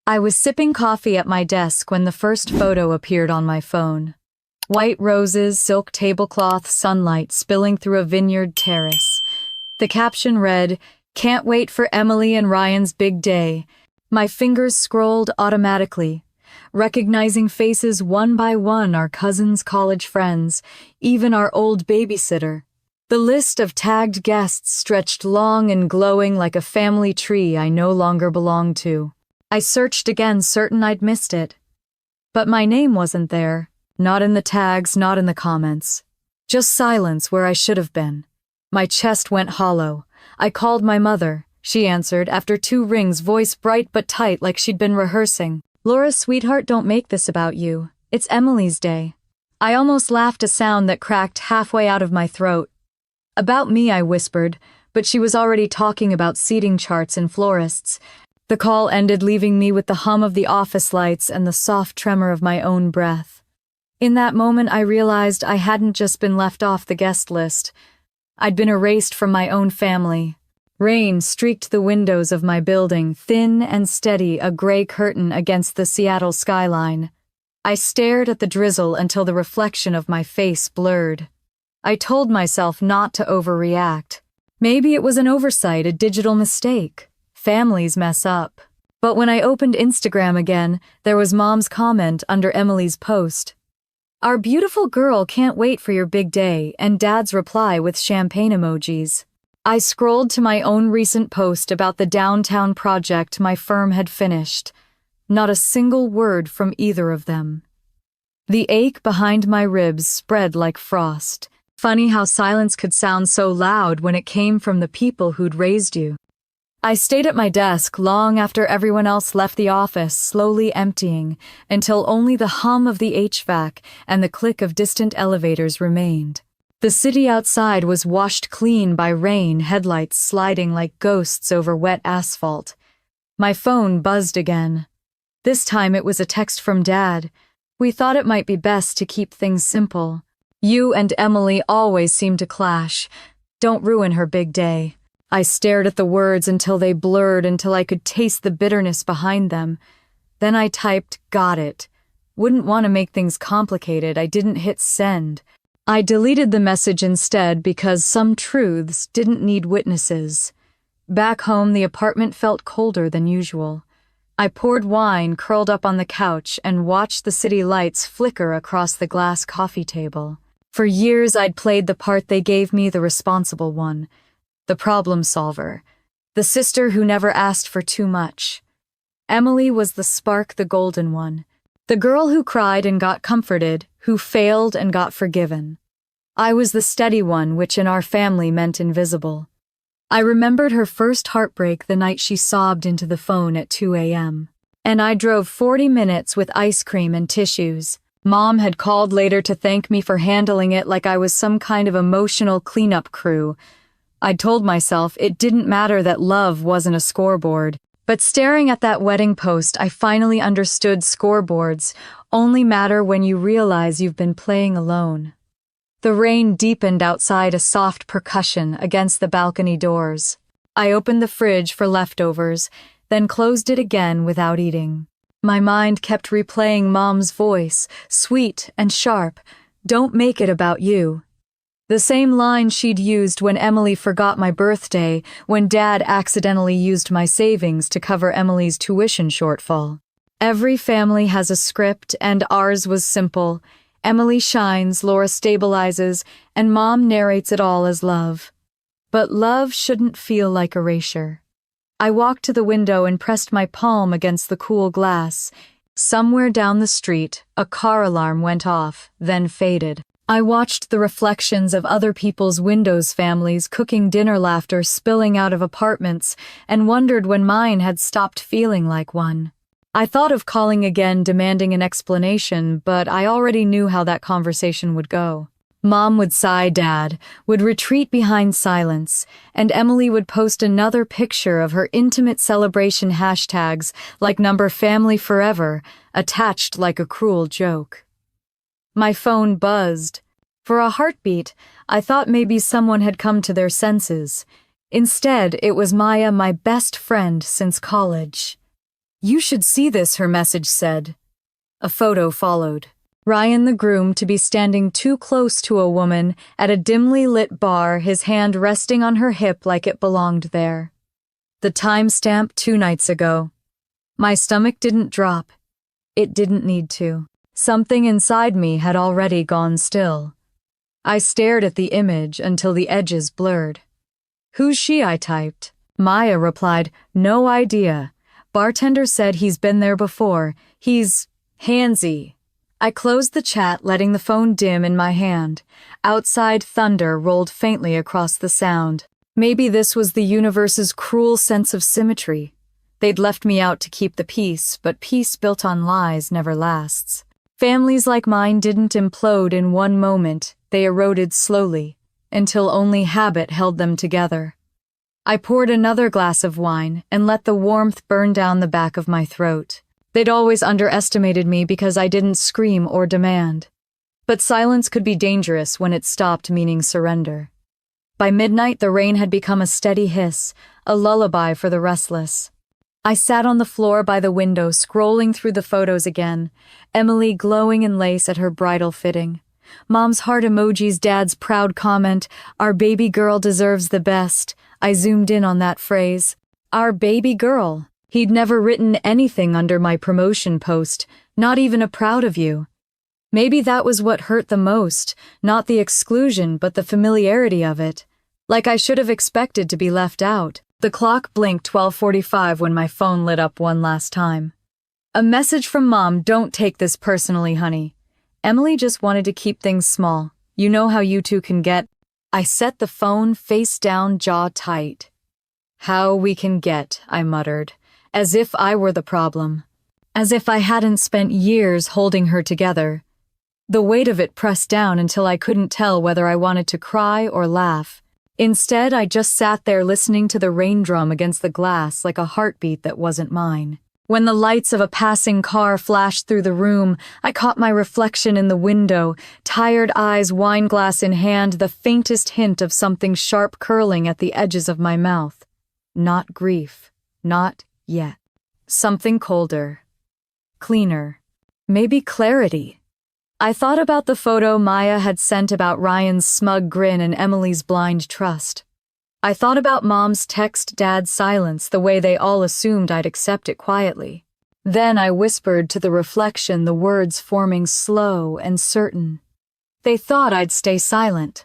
I was sipping coffee at my desk when the first photo appeared on my phone. White roses, silk tablecloth, sunlight spilling through a vineyard terrace. The caption read, "Can't wait for Emily and Ryan's big day." My fingers scrolled automatically, recognizing faces one by one, our cousins, college friends, even our old babysitter. The list of tagged guests stretched long and glowing like a family tree I no longer belonged to. I searched again, certain I'd missed it. But my name wasn't there, not in the tags, not in the comments. Just silence where I should have been. My chest went hollow. I called my mother. She answered, after 2 rings, voice bright but tight like she'd been rehearsing. "Laura, sweetheart, don't make this about you. It's Emily's day." I almost laughed, a sound that cracked halfway out of my throat. "About me," I whispered, but she was already talking about seating charts and florists. The call ended, leaving me with the hum of the office lights and the soft tremor of my own breath. In that moment, I realized I hadn't just been left off the guest list. I'd been erased from my own family. Rain streaked the windows of my building, thin and steady, a gray curtain against the Seattle skyline. I stared at the drizzle until the reflection of my face blurred. I told myself not to overreact. Maybe it was an oversight, a digital mistake. Families mess up. But when I opened Instagram again, there was Mom's comment under Emily's post. "Our beautiful girl can't wait for your big day," and Dad's reply with champagne emojis. I scrolled to my own recent post about the downtown project my firm had finished. Not a single word from either of them. The ache behind my ribs spread like frost. Funny how silence could sound so loud when it came from the people who'd raised you. I stayed at my desk long after everyone else left the office, slowly emptying, until only the hum of the HVAC and the click of distant elevators remained. The city outside was washed clean by rain, headlights sliding like ghosts over wet asphalt. My phone buzzed again. This time it was a text from Dad. "We thought it might be best to keep things simple. You and Emily always seem to clash. Don't ruin her big day." I stared at the words until they blurred, until I could taste the bitterness behind them. Then I typed, "Got it." Wouldn't want to make things complicated. I didn't hit send. I deleted the message instead because some truths didn't need witnesses. Back home, the apartment felt colder than usual. I poured wine, curled up on the couch, and watched the city lights flicker across the glass coffee table. For years, I'd played the part they gave me, the responsible one. The problem solver. The sister who never asked for too much. Emily was the spark, the golden one. The girl who cried and got comforted, who failed and got forgiven. I was the steady one, which in our family meant invisible. I remembered her first heartbreak the night she sobbed into the phone at 2 a.m. And I drove 40 minutes with ice cream and tissues. Mom had called later to thank me for handling it like I was some kind of emotional cleanup crew. I'd told myself it didn't matter that love wasn't a scoreboard. But staring at that wedding post, I finally understood scoreboards only matter when you realize you've been playing alone. The rain deepened outside, a soft percussion against the balcony doors. I opened the fridge for leftovers, then closed it again without eating. My mind kept replaying Mom's voice, sweet and sharp. "Don't make it about you." The same line she'd used when Emily forgot my birthday, when Dad accidentally used my savings to cover Emily's tuition shortfall. Every family has a script, and ours was simple. Emily shines, Laura stabilizes, and Mom narrates it all as love. But love shouldn't feel like erasure. I walked to the window and pressed my palm against the cool glass. Somewhere down the street, a car alarm went off, then faded. I watched the reflections of other people's windows, families cooking dinner, laughter spilling out of apartments, and wondered when mine had stopped feeling like one. I thought of calling again, demanding an explanation, but I already knew how that conversation would go. Mom would sigh, Dad would retreat behind silence, and Emily would post another picture of her intimate celebration, hashtags like number family forever, attached like a cruel joke. My phone buzzed. For a heartbeat, I thought maybe someone had come to their senses. Instead, it was Maya, my best friend since college. "You should see this," her message said. A photo followed. Ryan, the groom, to be standing too close to a woman at a dimly lit bar, his hand resting on her hip like it belonged there. The timestamp 2 nights ago. My stomach didn't drop. It didn't need to. Something inside me had already gone still. I stared at the image until the edges blurred. "Who's she?" I typed. Maya replied, "No idea. Bartender said he's been there before. He's handsy." I closed the chat, letting the phone dim in my hand. Outside, thunder rolled faintly across the sound. Maybe this was the universe's cruel sense of symmetry. They'd left me out to keep the peace, but peace built on lies never lasts. Families like mine didn't implode in one moment. They eroded slowly, until only habit held them together. I poured another glass of wine and let the warmth burn down the back of my throat. They'd always underestimated me because I didn't scream or demand. But silence could be dangerous when it stopped meaning surrender. By midnight, the rain had become a steady hiss, a lullaby for the restless. I sat on the floor by the window, scrolling through the photos again, Emily glowing in lace at her bridal fitting. Mom's heart emojis, Dad's proud comment, "Our baby girl deserves the best." I zoomed in on that phrase. Our baby girl. He'd never written anything under my promotion post, not even a proud of you. Maybe that was what hurt the most, not the exclusion but the familiarity of it. Like I should have expected to be left out. The clock blinked 12:45 when my phone lit up one last time. A message from Mom. "Don't take this personally, honey. Emily just wanted to keep things small. You know how you two can get." I set the phone face down, jaw tight. "How we can get," I muttered, as if I were the problem. As if I hadn't spent years holding her together. The weight of it pressed down until I couldn't tell whether I wanted to cry or laugh. Instead, I just sat there listening to the rain drum against the glass like a heartbeat that wasn't mine. When the lights of a passing car flashed through the room, I caught my reflection in the window, tired eyes, wine glass in hand, the faintest hint of something sharp curling at the edges of my mouth. Not grief. Not yet. Something colder. Cleaner. Maybe clarity. I thought about the photo Maya had sent about Ryan's smug grin and Emily's blind trust. I thought about Mom's text, Dad's silence, the way they all assumed I'd accept it quietly. Then I whispered to the reflection, the words forming slow and certain. They thought I'd stay silent.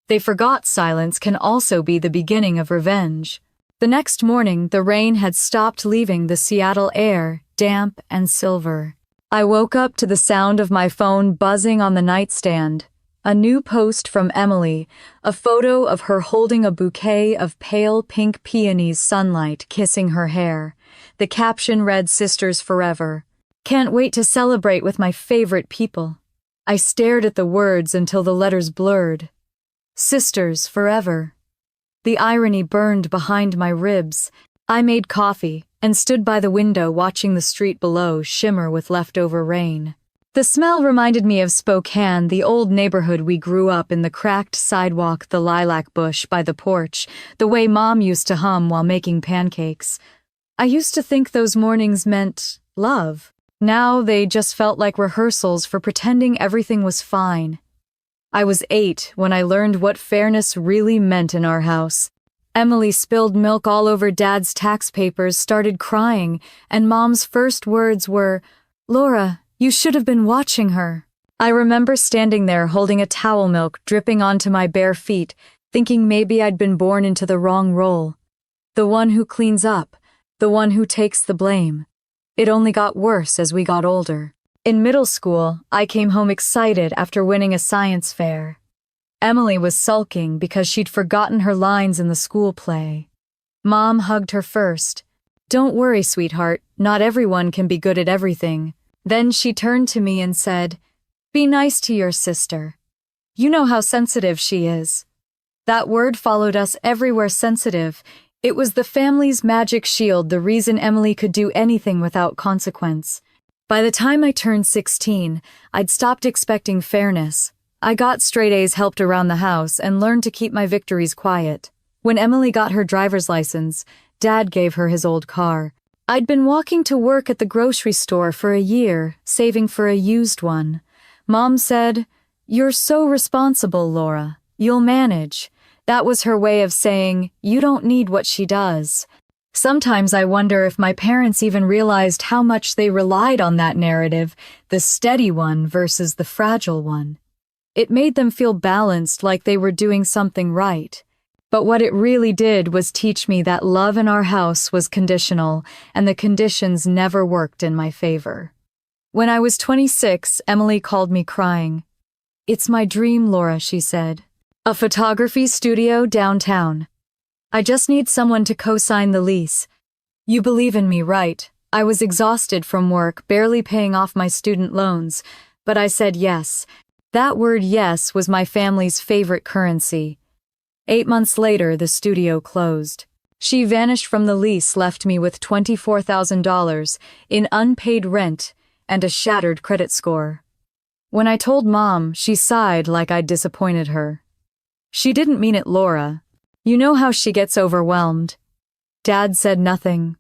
They forgot silence can also be the beginning of revenge. The next morning, the rain had stopped, leaving the Seattle air damp and silver. I woke up to the sound of my phone buzzing on the nightstand. A new post from Emily, a photo of her holding a bouquet of pale pink peonies, sunlight kissing her hair. The caption read, "Sisters forever. Can't wait to celebrate with my favorite people." I stared at the words until the letters blurred. Sisters forever. The irony burned behind my ribs. I made coffee and stood by the window watching the street below shimmer with leftover rain. The smell reminded me of Spokane, the old neighborhood we grew up in, the cracked sidewalk, the lilac bush by the porch, the way Mom used to hum while making pancakes. I used to think those mornings meant love. Now they just felt like rehearsals for pretending everything was fine. I was 8 when I learned what fairness really meant in our house. Emily spilled milk all over Dad's tax papers, started crying, and Mom's first words were, "Laura, you should have been watching her." I remember standing there holding a towel, milk dripping onto my bare feet, thinking maybe I'd been born into the wrong role. The one who cleans up, the one who takes the blame. It only got worse as we got older. In middle school, I came home excited after winning a science fair. Emily was sulking because she'd forgotten her lines in the school play. Mom hugged her first. "Don't worry, sweetheart, not everyone can be good at everything." Then she turned to me and said, "Be nice to your sister. You know how sensitive she is." That word followed us everywhere, sensitive. It was the family's magic shield, the reason Emily could do anything without consequence. By the time I turned 16, I'd stopped expecting fairness. I got straight A's, helped around the house, and learned to keep my victories quiet. When Emily got her driver's license, Dad gave her his old car. I'd been walking to work at the grocery store for a year, saving for a used one. Mom said, "You're so responsible, Laura. You'll manage." That was her way of saying, "You don't need what she does." Sometimes I wonder if my parents even realized how much they relied on that narrative, the steady one versus the fragile one. It made them feel balanced, like they were doing something right. But what it really did was teach me that love in our house was conditional, and the conditions never worked in my favor. When I was 26, Emily called me crying. "It's my dream, Laura," she said. "A photography studio downtown. I just need someone to co-sign the lease. You believe in me, right?" I was exhausted from work, barely paying off my student loans, but I said yes. That word yes was my family's favorite currency. 8 months later, the studio closed. She vanished from the lease, left me with $24,000 in unpaid rent and a shattered credit score. When I told Mom, she sighed like I'd disappointed her. "She didn't mean it, Laura. You know how she gets overwhelmed." Dad said nothing.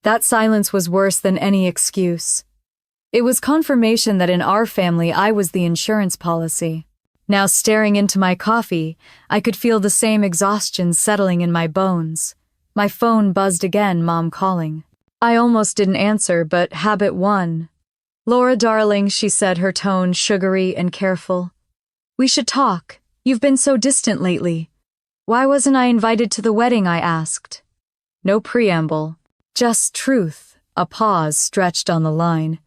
That silence was worse than any excuse. It was confirmation that in our family I was the insurance policy. Now, staring into my coffee, I could feel the same exhaustion settling in my bones. My phone buzzed again, Mom calling. I almost didn't answer, but habit won. "Laura, darling," she said, her tone sugary and careful. "We should talk. You've been so distant lately." "Why wasn't I invited to the wedding?" I asked. No preamble, just truth. A pause stretched on the line.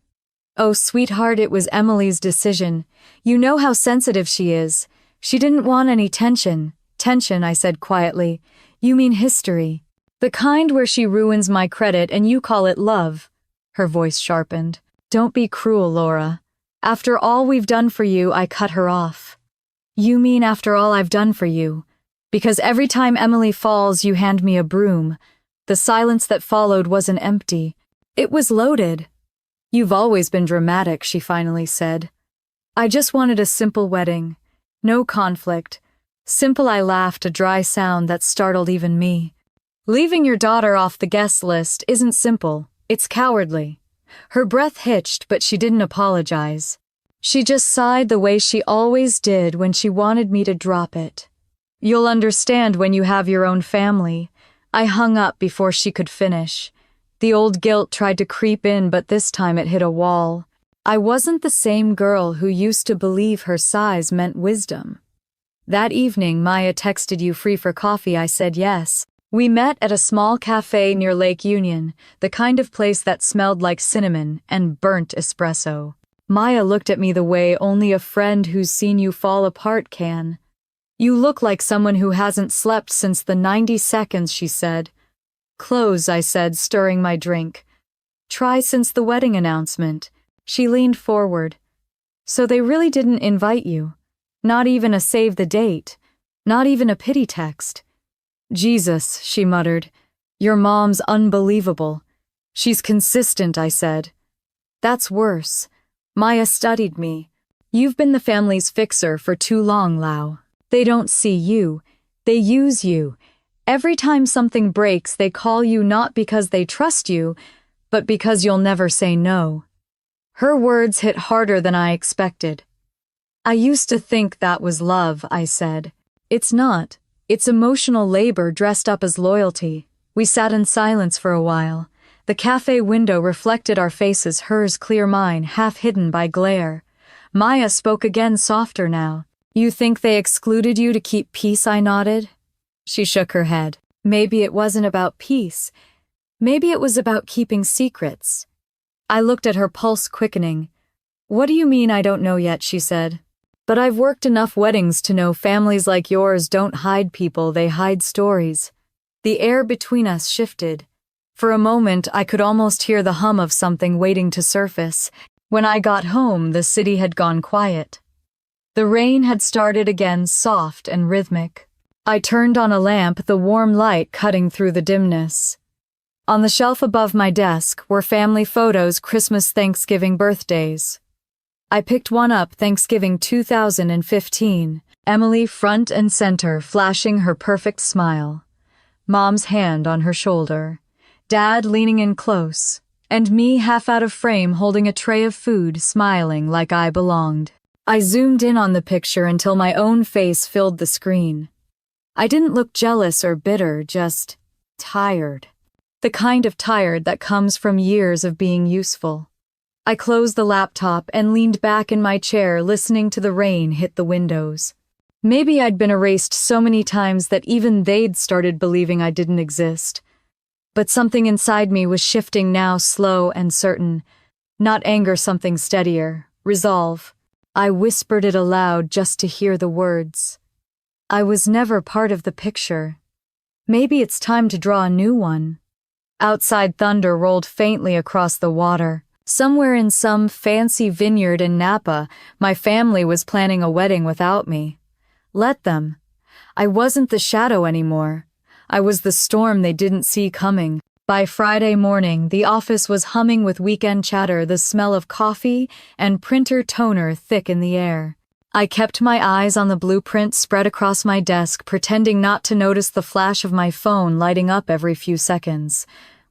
"Oh, sweetheart, it was Emily's decision. You know how sensitive she is. She didn't want any tension." "Tension," I said quietly. "You mean history. The kind where she ruins my credit and you call it love." Her voice sharpened. "Don't be cruel, Laura. After all we've done for you," I cut her off. "You mean after all I've done for you? Because every time Emily falls, you hand me a broom." The silence that followed wasn't empty. It was loaded. "You've always been dramatic," she finally said. "I just wanted a simple wedding. No conflict. Simple," I laughed, a dry sound that startled even me. "Leaving your daughter off the guest list isn't simple. It's cowardly." Her breath hitched, but she didn't apologize. She just sighed the way she always did when she wanted me to drop it. "You'll understand when you have your own family." I hung up before she could finish. The old guilt tried to creep in, but this time it hit a wall. I wasn't the same girl who used to believe her size meant wisdom. That evening, Maya texted, "You free for coffee?" I said yes. We met at a small cafe near Lake Union, the kind of place that smelled like cinnamon and burnt espresso. Maya looked at me the way only a friend who's seen you fall apart can. "You look like someone who hasn't slept since the 90 seconds, she said. "Clothes," I said, stirring my drink. "Try since the wedding announcement." She leaned forward. "So they really didn't invite you? Not even a save the date? Not even a pity text?" "Jesus," she muttered. "Your mom's unbelievable." "She's consistent," I said. "That's worse." Maya studied me. "You've been the family's fixer for too long, Lau. They don't see you. They use you. Every time something breaks, they call you not because they trust you, but because you'll never say no." Her words hit harder than I expected. "I used to think that was love," I said. "It's not. It's emotional labor dressed up as loyalty." We sat in silence for a while. The cafe window reflected our faces, hers clear, mine half hidden by glare. Maya spoke again, softer now. "You think they excluded you to keep peace?" I nodded. She shook her head. "Maybe it wasn't about peace. Maybe it was about keeping secrets." I looked at her, pulse quickening. "What do you mean? I don't know yet," she said. "But I've worked enough weddings to know families like yours don't hide people, they hide stories." The air between us shifted. For a moment, I could almost hear the hum of something waiting to surface. When I got home, the city had gone quiet. The rain had started again, soft and rhythmic. I turned on a lamp, the warm light cutting through the dimness. On the shelf above my desk were family photos, Christmas, Thanksgiving, birthdays. I picked one up, Thanksgiving 2015, Emily front and center, flashing her perfect smile. Mom's hand on her shoulder. Dad leaning in close, and me half out of frame holding a tray of food, smiling like I belonged. I zoomed in on the picture until my own face filled the screen. I didn't look jealous or bitter, just tired. The kind of tired that comes from years of being useful. I closed the laptop and leaned back in my chair, listening to the rain hit the windows. Maybe I'd been erased so many times that even they'd started believing I didn't exist. But something inside me was shifting now, slow and certain. Not anger, something steadier. Resolve. I whispered it aloud just to hear the words. I was never part of the picture. Maybe it's time to draw a new one. Outside, thunder rolled faintly across the water. Somewhere in some fancy vineyard in Napa, my family was planning a wedding without me. Let them. I wasn't the shadow anymore. I was the storm they didn't see coming. By Friday morning, the office was humming with weekend chatter, the smell of coffee and printer toner thick in the air. I kept my eyes on the blueprint spread across my desk, pretending not to notice the flash of my phone lighting up every few seconds.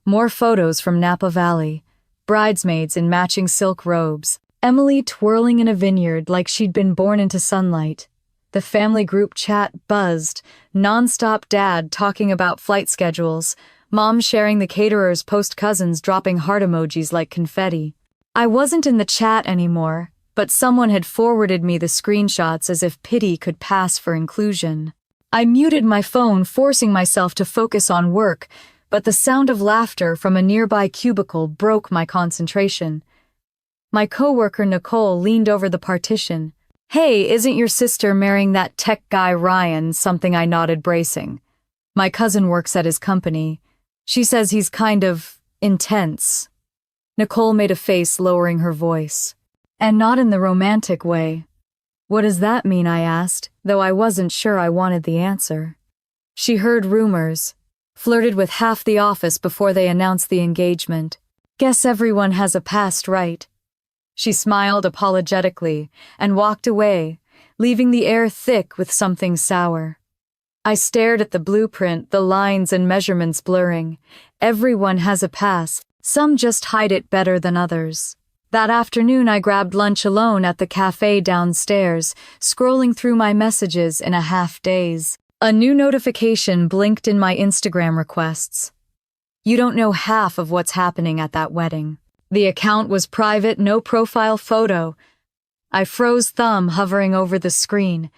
More photos from Napa Valley. Bridesmaids in matching silk robes. Emily twirling in a vineyard like she'd been born into sunlight. The family group chat buzzed, non-stop dad talking about flight schedules, mom sharing the caterer's post, cousins dropping heart emojis like confetti. I wasn't in the chat anymore, but someone had forwarded me the screenshots as if pity could pass for inclusion. I muted my phone, forcing myself to focus on work, but the sound of laughter from a nearby cubicle broke my concentration. My coworker Nicole leaned over the partition. "Hey, isn't your sister marrying that tech guy Ryan?" Something I nodded, bracing. My cousin works at his company. She says he's kind of intense. Nicole made a face, lowering her voice. And not in the romantic way. "What does that mean?" I asked, though I wasn't sure I wanted the answer. She heard rumors. Flirted with half the office before they announced the engagement. Guess everyone has a past, right? She smiled apologetically and walked away, leaving the air thick with something sour. I stared at the blueprint, the lines and measurements blurring. Everyone has a past, some just hide it better than others. That afternoon I grabbed lunch alone at the cafe downstairs, scrolling through my messages in a half-daze. A new notification blinked in my Instagram requests. "You don't know half of what's happening at that wedding." The account was private, no profile photo. I froze, thumb hovering over the screen.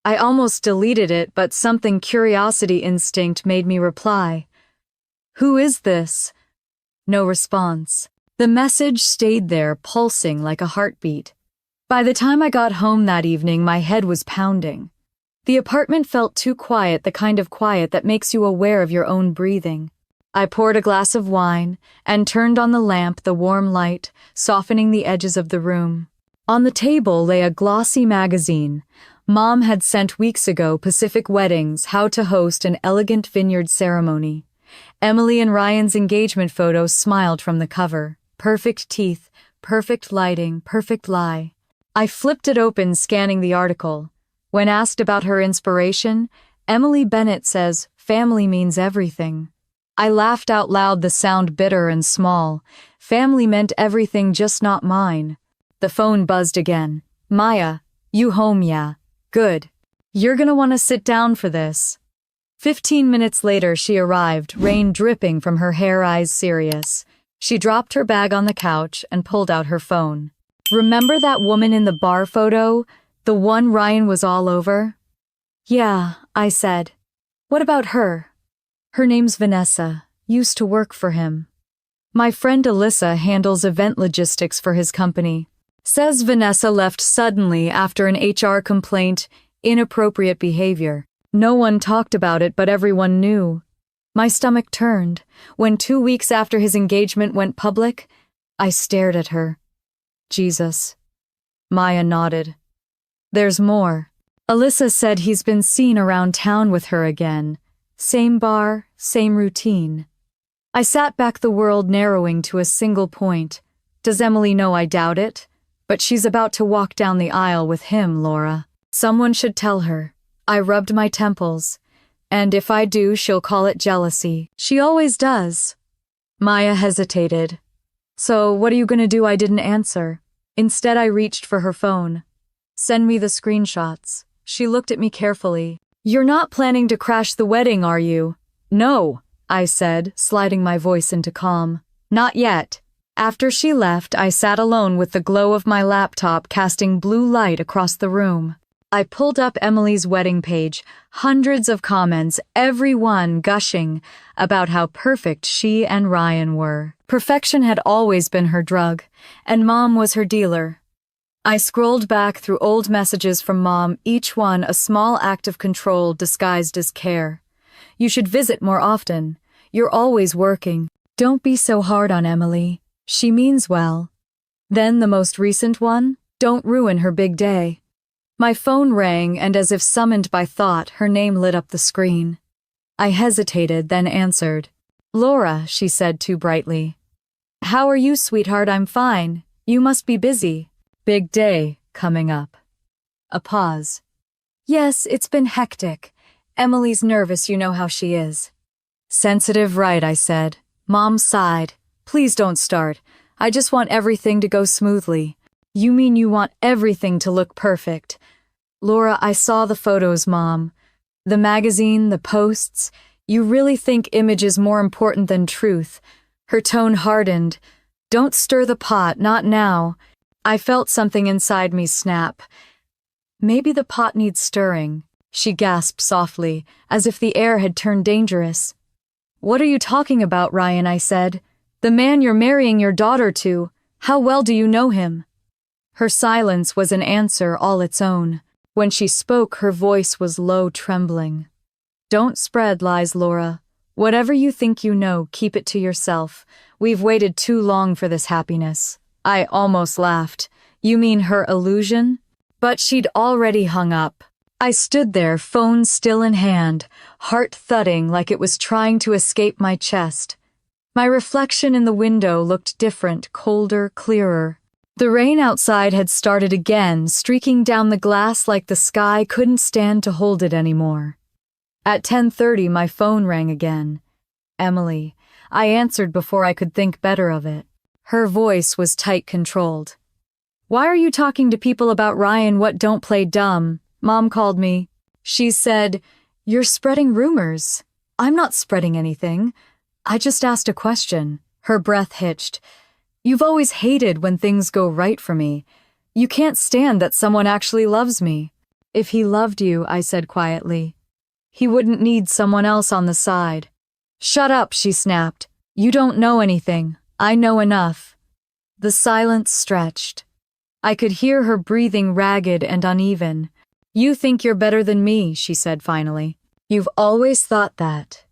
I almost deleted it, but something curiosity instinct made me reply. "Who is this?" No response. The message stayed there, pulsing like a heartbeat. By the time I got home that evening, my head was pounding. The apartment felt too quiet, the kind of quiet that makes you aware of your own breathing. I poured a glass of wine and turned on the lamp, the warm light softening the edges of the room. On the table lay a glossy magazine. Mom had sent weeks ago, Pacific Weddings, how to host an elegant vineyard ceremony. Emily and Ryan's engagement photo smiled from the cover. Perfect teeth, perfect lighting, perfect lie. I flipped it open, scanning the article. When asked about her inspiration, Emily Bennett says, "Family means everything." I laughed out loud, the sound bitter and small. Family meant everything, just not mine. The phone buzzed again. "Maya, you home, yeah? Good. You're gonna want to sit down for this." 15 minutes later she arrived, rain dripping from her hair, eyes serious. She dropped her bag on the couch and pulled out her phone. "Remember that woman in the bar photo? The one Ryan was all over?" "Yeah," I said. "What about her?" "Her name's Vanessa. Used to work for him. My friend Alyssa handles event logistics for his company. Says Vanessa left suddenly after an HR complaint, inappropriate behavior. No one talked about it, but everyone knew." My stomach turned. When 2 weeks after his engagement went public, I stared at her. "Jesus." Maya nodded. "There's more. Alyssa said he's been seen around town with her again. Same bar, same routine." I sat back, the world narrowing to a single point. Does Emily know? I doubt it. But she's about to walk down the aisle with him, Laura. Someone should tell her. I rubbed my temples. And if I do, she'll call it jealousy. She always does. Maya hesitated. So, what are you gonna do? I didn't answer. Instead, I reached for her phone. Send me the screenshots. She looked at me carefully. You're not planning to crash the wedding, are you? No, I said, sliding my voice into calm. Not yet. After she left, I sat alone with the glow of my laptop casting blue light across the room. I pulled up Emily's wedding page, hundreds of comments, every one gushing about how perfect she and Ryan were. Perfection had always been her drug, and Mom was her dealer. I scrolled back through old messages from Mom, each one a small act of control disguised as care. You should visit more often. You're always working. Don't be so hard on Emily. She means well. Then the most recent one, don't ruin her big day. My phone rang, and as if summoned by thought, her name lit up the screen. I hesitated, then answered. Laura, she said too brightly. How are you, sweetheart? I'm fine. You must be busy. Big day coming up. A pause. Yes, it's been hectic. Emily's nervous, you know how she is. Sensitive, right, I said. Mom sighed. Please don't start. I just want everything to go smoothly. You mean you want everything to look perfect? Laura, I saw the photos, Mom. The magazine, the posts. You really think image is more important than truth? Her tone hardened. Don't stir the pot, not now. I felt something inside me snap. Maybe the pot needs stirring, she gasped softly, as if the air had turned dangerous. What are you talking about, Ryan? I said. The man you're marrying your daughter to. How well do you know him? Her silence was an answer all its own. When she spoke, her voice was low, trembling. Don't spread lies, Laura. Whatever you think you know, keep it to yourself. We've waited too long for this happiness. I almost laughed. You mean her illusion? But she'd already hung up. I stood there, phone still in hand, heart thudding like it was trying to escape my chest. My reflection in the window looked different, colder, clearer. The rain outside had started again, streaking down the glass like the sky couldn't stand to hold it anymore. At 10:30, my phone rang again. Emily. I answered before I could think better of it. Her voice was tight controlled. Why are you talking to people about Ryan? What, don't play dumb? Mom called me. She said, you're spreading rumors. I'm not spreading anything. I just asked a question. Her breath hitched. You've always hated when things go right for me. You can't stand that someone actually loves me. If he loved you, I said quietly, he wouldn't need someone else on the side. Shut up, she snapped. You don't know anything. I know enough. The silence stretched. I could hear her breathing ragged and uneven. You think you're better than me, she said finally. You've always thought that.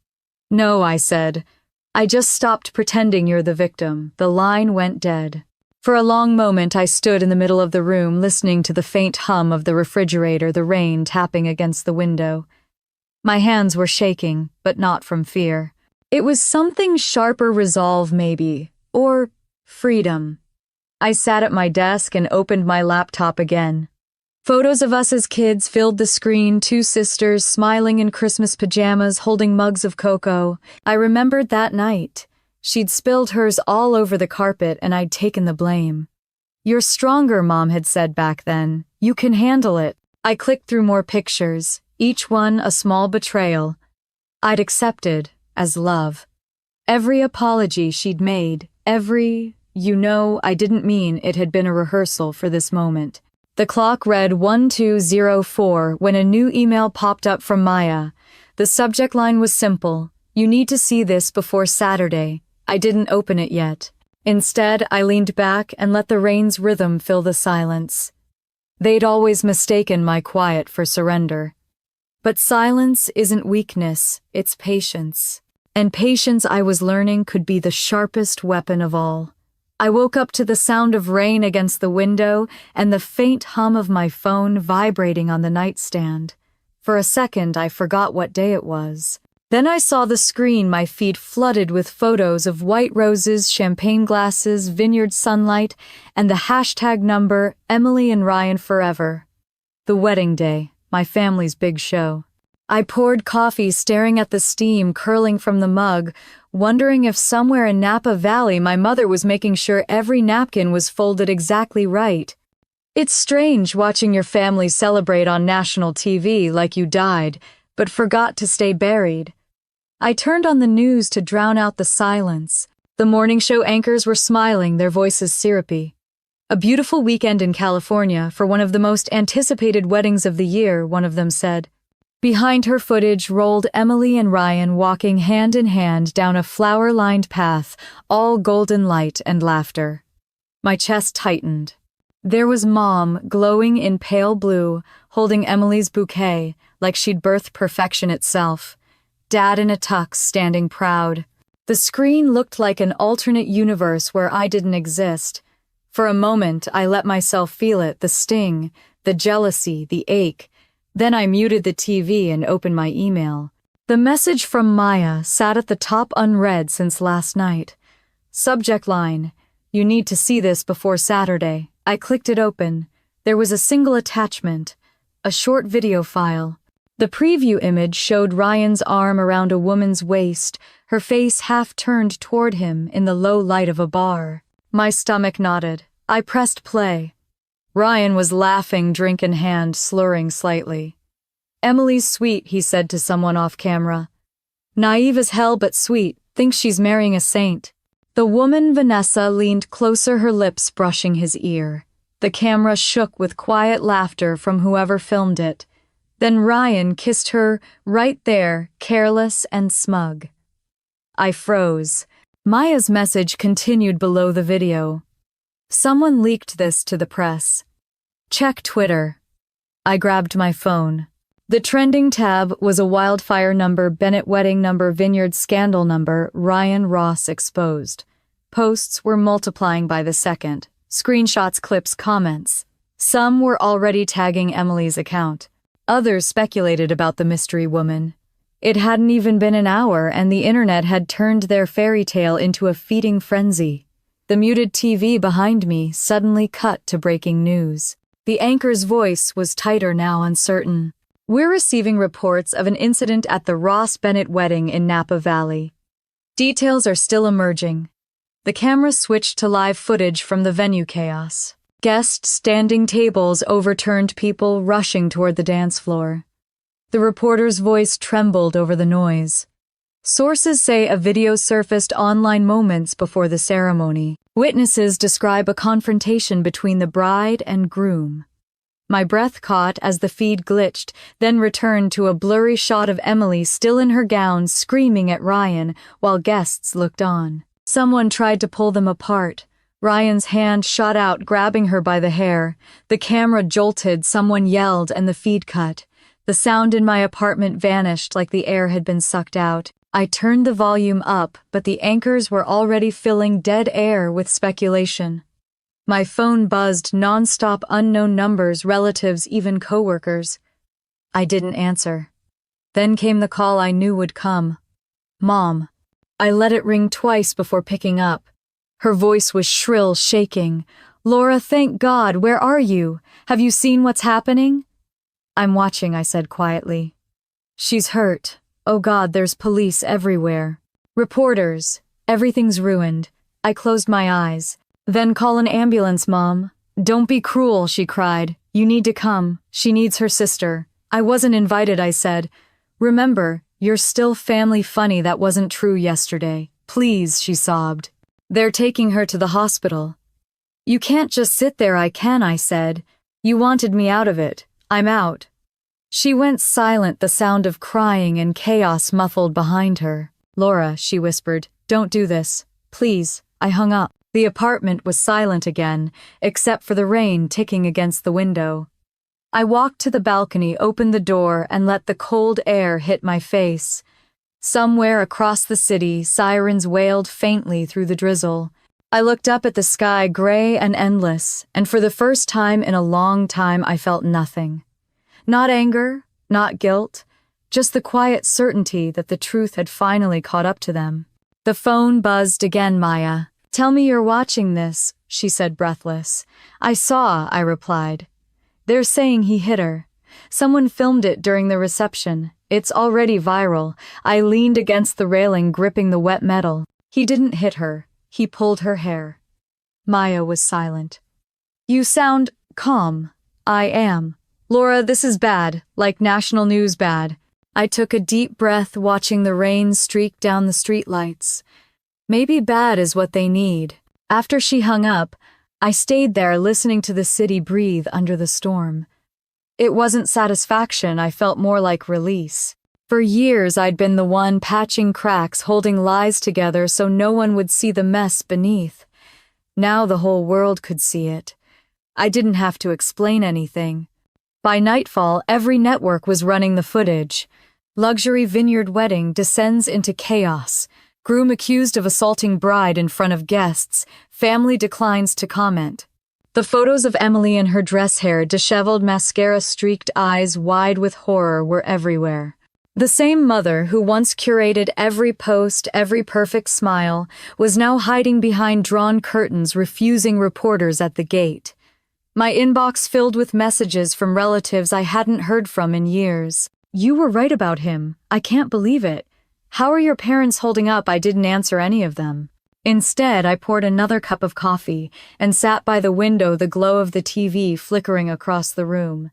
No, I said. I just stopped pretending you're the victim. The line went dead. For a long moment I stood in the middle of the room listening to the faint hum of the refrigerator, the rain tapping against the window. My hands were shaking, but not from fear. It was something sharper, resolve maybe, or freedom. I sat at my desk and opened my laptop again. Photos of us as kids filled the screen, two sisters smiling in Christmas pajamas holding mugs of cocoa. I remembered that night. She'd spilled hers all over the carpet and I'd taken the blame. You're stronger, Mom had said back then. You can handle it. I clicked through more pictures, each one a small betrayal. I'd accepted as love. Every apology she'd made, I didn't mean it had been a rehearsal for this moment. The clock read 1204 when a new email popped up from Maya. The subject line was simple. You need to see this before Saturday. I didn't open it yet. Instead, I leaned back and let the rain's rhythm fill the silence. They'd always mistaken my quiet for surrender. But silence isn't weakness, it's patience. And patience, I was learning, could be the sharpest weapon of all. I woke up to the sound of rain against the window and the faint hum of my phone vibrating on the nightstand. For a second, I forgot what day it was. Then I saw the screen, my feed flooded with photos of white roses, champagne glasses, vineyard sunlight, and the hashtag number, Emily and Ryan forever. The wedding day, my family's big show. I poured coffee, staring at the steam curling from the mug, wondering if somewhere in Napa Valley my mother was making sure every napkin was folded exactly right. It's strange watching your family celebrate on national TV like you died, but forgot to stay buried. I turned on the news to drown out the silence. The morning show anchors were smiling, their voices syrupy. A beautiful weekend in California for one of the most anticipated weddings of the year, one of them said. Behind her footage rolled Emily and Ryan walking hand in hand down a flower-lined path, all golden light and laughter. My chest tightened. There was Mom, glowing in pale blue, holding Emily's bouquet, like she'd birthed perfection itself. Dad in a tux, standing proud. The screen looked like an alternate universe where I didn't exist. For a moment, I let myself feel it, the sting, the jealousy, the ache. Then I muted the TV and opened my email. The message from Maya sat at the top unread since last night. Subject line, "You need to see this before Saturday." I clicked it open. There was a single attachment, a short video file. The preview image showed Ryan's arm around a woman's waist, her face half turned toward him in the low light of a bar. My stomach knotted. I pressed play. Ryan was laughing, drink in hand, slurring slightly. "Emily's sweet," he said to someone off camera. "Naive as hell but sweet, thinks she's marrying a saint." The woman, Vanessa, leaned closer, her lips brushing his ear. The camera shook with quiet laughter from whoever filmed it. Then Ryan kissed her right there, careless and smug. I froze. Maya's message continued below the video. "Someone leaked this to the press. Check Twitter." I grabbed my phone. The trending tab was a wildfire number, Bennett wedding number, Vineyard scandal number, Ryan Ross exposed. Posts were multiplying by the second. Screenshots, clips, comments. Some were already tagging Emily's account. Others speculated about the mystery woman. It hadn't even been an hour, and the internet had turned their fairy tale into a feeding frenzy. The muted TV behind me suddenly cut to breaking news. The anchor's voice was tighter now, uncertain. "We're receiving reports of an incident at the Ross Bennett wedding in Napa Valley. Details are still emerging." The camera switched to live footage from the venue chaos. Guests standing tables, overturned, people rushing toward the dance floor. The reporter's voice trembled over the noise. Sources say a video surfaced online moments before the ceremony. Witnesses describe a confrontation between the bride and groom. My breath caught as the feed glitched, then returned to a blurry shot of Emily still in her gown, screaming at Ryan, while guests looked on. Someone tried to pull them apart. Ryan's hand shot out, grabbing her by the hair. The camera jolted, someone yelled, and the feed cut. The sound in my apartment vanished like the air had been sucked out. I turned the volume up, but the anchors were already filling dead air with speculation. My phone buzzed nonstop, unknown numbers, relatives, even coworkers. I didn't answer. Then came the call I knew would come. Mom. I let it ring twice before picking up. Her voice was shrill, shaking. "Laura, thank God, where are you? Have you seen what's happening?" "I'm watching," I said quietly. "She's hurt. Oh God, there's police everywhere. Reporters. Everything's ruined." I closed my eyes. "Then call an ambulance, Mom." "Don't be cruel," she cried. "You need to come. She needs her sister." "I wasn't invited," I said. "Remember, you're still family. Funny that wasn't true yesterday. Please," she sobbed. "They're taking her to the hospital." "You can't just sit there." "I can," I said. "You wanted me out of it. I'm out." She went silent, the sound of crying and chaos muffled behind her. "Laura," she whispered, "don't do this. Please." I hung up. The apartment was silent again, except for the rain ticking against the window. I walked to the balcony, opened the door, and let the cold air hit my face. Somewhere across the city, sirens wailed faintly through the drizzle. I looked up at the sky, gray and endless, and for the first time in a long time I felt nothing. Not anger, not guilt, just the quiet certainty that the truth had finally caught up to them. The phone buzzed again. "Maya. Tell me you're watching this," she said, breathless. "I saw," I replied. "They're saying he hit her. Someone filmed it during the reception. It's already viral. I leaned against the railing, gripping the wet metal. He didn't hit her. He pulled her hair. Maya was silent. You sound calm. I am. Laura, this is bad, like national news bad. I took a deep breath, watching the rain streak down the streetlights. Maybe bad is what they need. After she hung up, I stayed there listening to the city breathe under the storm. It wasn't satisfaction, I felt more like release. For years I'd been the one patching cracks, holding lies together so no one would see the mess beneath. Now the whole world could see it. I didn't have to explain anything. By nightfall, every network was running the footage. Luxury vineyard wedding descends into chaos. Groom accused of assaulting bride in front of guests. Family declines to comment. The photos of Emily in her dress hair, disheveled, mascara-streaked eyes wide with horror were everywhere. The same mother who once curated every post, every perfect smile, was now hiding behind drawn curtains, refusing reporters at the gate. My inbox filled with messages from relatives I hadn't heard from in years. You were right about him. I can't believe it. How are your parents holding up? I didn't answer any of them. Instead, I poured another cup of coffee and sat by the window, the glow of the TV flickering across the room.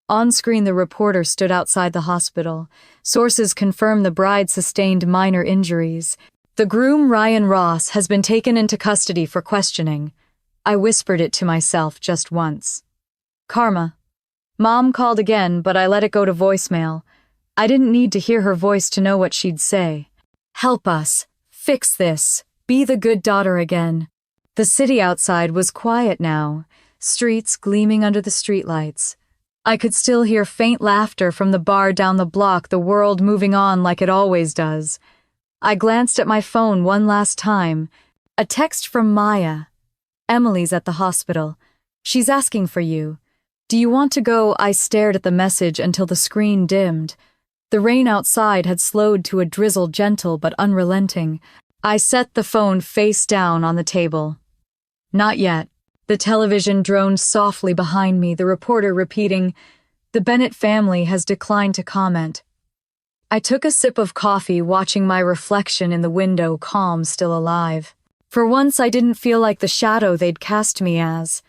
On screen, the reporter stood outside the hospital. Sources confirm the bride sustained minor injuries. The groom, Ryan Ross, has been taken into custody for questioning. I whispered it to myself just once. Karma. Mom called again, but I let it go to voicemail. I didn't need to hear her voice to know what she'd say. Help us. Fix this. Be the good daughter again. The city outside was quiet now, streets gleaming under the streetlights. I could still hear faint laughter from the bar down the block, the world moving on like it always does. I glanced at my phone one last time. A text from Maya. Emily's at the hospital. She's asking for you. Do you want to go? I stared at the message until the screen dimmed. The rain outside had slowed to a drizzle, gentle but unrelenting. I set the phone face down on the table. Not yet. The television droned softly behind me, the reporter repeating, "The Bennett family has declined to comment." I took a sip of coffee, watching my reflection in the window, calm, still alive. For once, I didn't feel like the shadow they'd cast me as.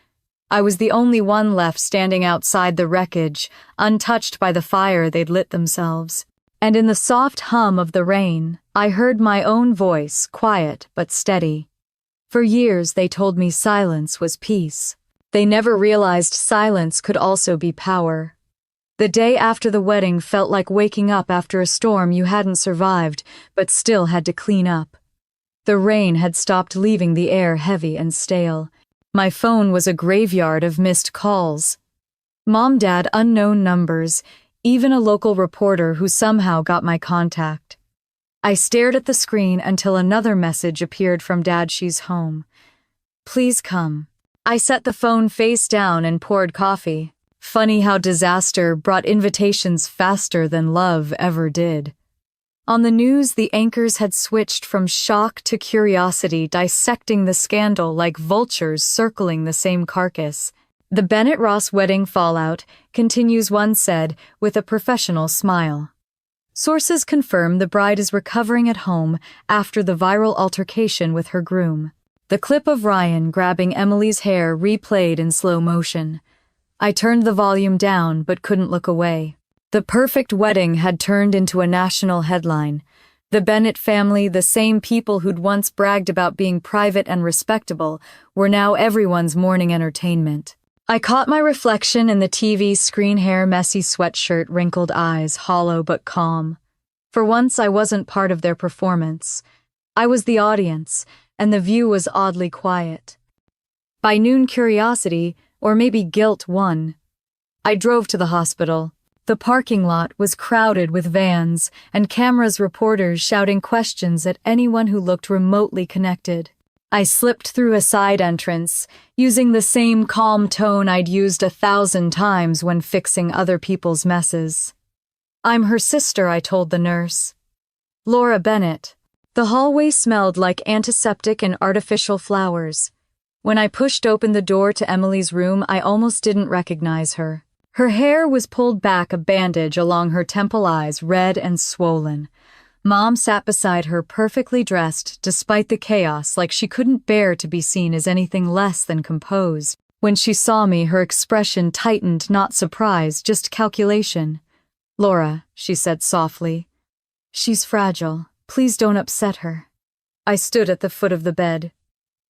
I was the only one left standing outside the wreckage, untouched by the fire they'd lit themselves. And in the soft hum of the rain, I heard my own voice, quiet but steady. For years they told me silence was peace. They never realized silence could also be power. The day after the wedding felt like waking up after a storm you hadn't survived, but still had to clean up. The rain had stopped, leaving the air heavy and stale. My phone was a graveyard of missed calls. Mom, Dad, unknown numbers, even a local reporter who somehow got my contact. I stared at the screen until another message appeared from Dad. She's home. Please come. I set the phone face down and poured coffee. Funny how disaster brought invitations faster than love ever did. On the news, the anchors had switched from shock to curiosity, dissecting the scandal like vultures circling the same carcass. The Bennett-Ross wedding fallout continues, one said, with a professional smile. Sources confirm the bride is recovering at home after the viral altercation with her groom. The clip of Ryan grabbing Emily's hair replayed in slow motion. I turned the volume down but couldn't look away. The perfect wedding had turned into a national headline. The Bennett family, the same people who'd once bragged about being private and respectable, were now everyone's morning entertainment. I caught my reflection in the TV screen, hair, messy sweatshirt, wrinkled eyes, hollow but calm. For once, I wasn't part of their performance. I was the audience, and the view was oddly quiet. By noon, curiosity, or maybe guilt, won. I drove to the hospital. The parking lot was crowded with vans and cameras, reporters shouting questions at anyone who looked remotely connected. I slipped through a side entrance, using the same calm tone I'd used 1,000 times when fixing other people's messes. I'm her sister, I told the nurse. Laura Bennett. The hallway smelled like antiseptic and artificial flowers. When I pushed open the door to Emily's room, I almost didn't recognize her. Her hair was pulled back, a bandage along her temple, eyes red and swollen. Mom sat beside her, perfectly dressed, despite the chaos, like she couldn't bear to be seen as anything less than composed. When she saw me, her expression tightened, not surprise, just calculation. "Laura," she said softly, "she's fragile. Please don't upset her." I stood at the foot of the bed.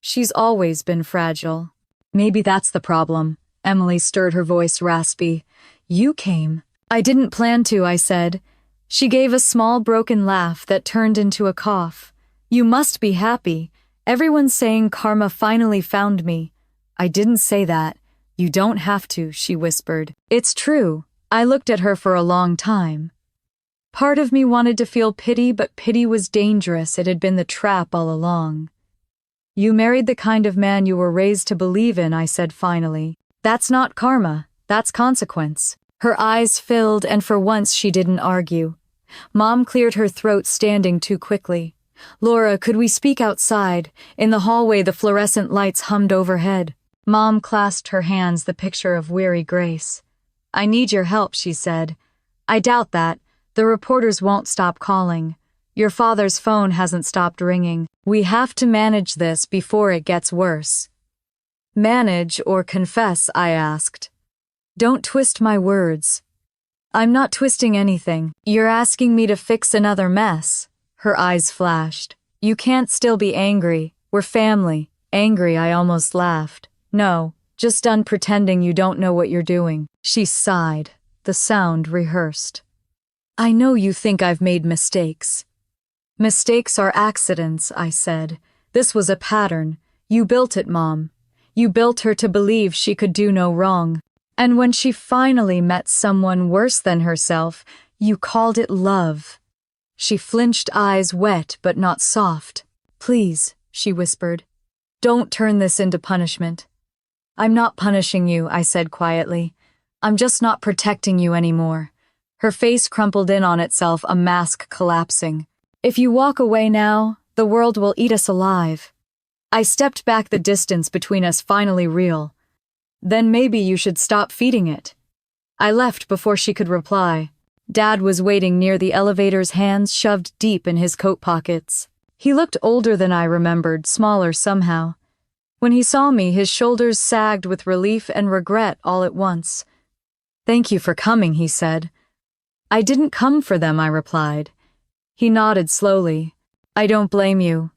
"She's always been fragile." "Maybe that's the problem." Emily stirred, her voice raspy. "You came." "I didn't plan to," I said. She gave a small broken laugh that turned into a cough. "You must be happy. Everyone's saying karma finally found me." "I didn't say that. You don't have to," she whispered. "It's true." I looked at her for a long time. Part of me wanted to feel pity, but pity was dangerous. It had been the trap all along. "You married the kind of man you were raised to believe in," I said finally. "That's not karma, that's consequence." Her eyes filled, and for once she didn't argue. Mom cleared her throat, standing too quickly. "Laura, could we speak outside?" In the hallway, the fluorescent lights hummed overhead. Mom clasped her hands, the picture of weary grace. "I need your help," she said. "I doubt that. The reporters won't stop calling. Your father's phone hasn't stopped ringing. We have to manage this before it gets worse." "Manage or confess?" I asked. "Don't twist my words." "I'm not twisting anything. You're asking me to fix another mess." Her eyes flashed. "You can't still be angry. We're family." "Angry?" I almost laughed. "No, just done pretending you don't know what you're doing." She sighed. The sound rehearsed. "I know you think I've made mistakes." "Mistakes are accidents," I said. "This was a pattern. You built it, Mom. You built her to believe she could do no wrong. And when she finally met someone worse than herself, you called it love." She flinched, eyes wet but not soft. "Please," she whispered, "don't turn this into punishment." "I'm not punishing you," I said quietly. "I'm just not protecting you anymore." Her face crumpled in on itself, a mask collapsing. "If you walk away now, the world will eat us alive." I stepped back, the distance between us finally real. "Then maybe you should stop feeding it." I left before she could reply. Dad was waiting near the elevator's, hands shoved deep in his coat pockets. He looked older than I remembered, smaller somehow. When he saw me, his shoulders sagged with relief and regret all at once. "Thank you for coming," he said. "I didn't come for them," I replied. He nodded slowly. "I don't blame you."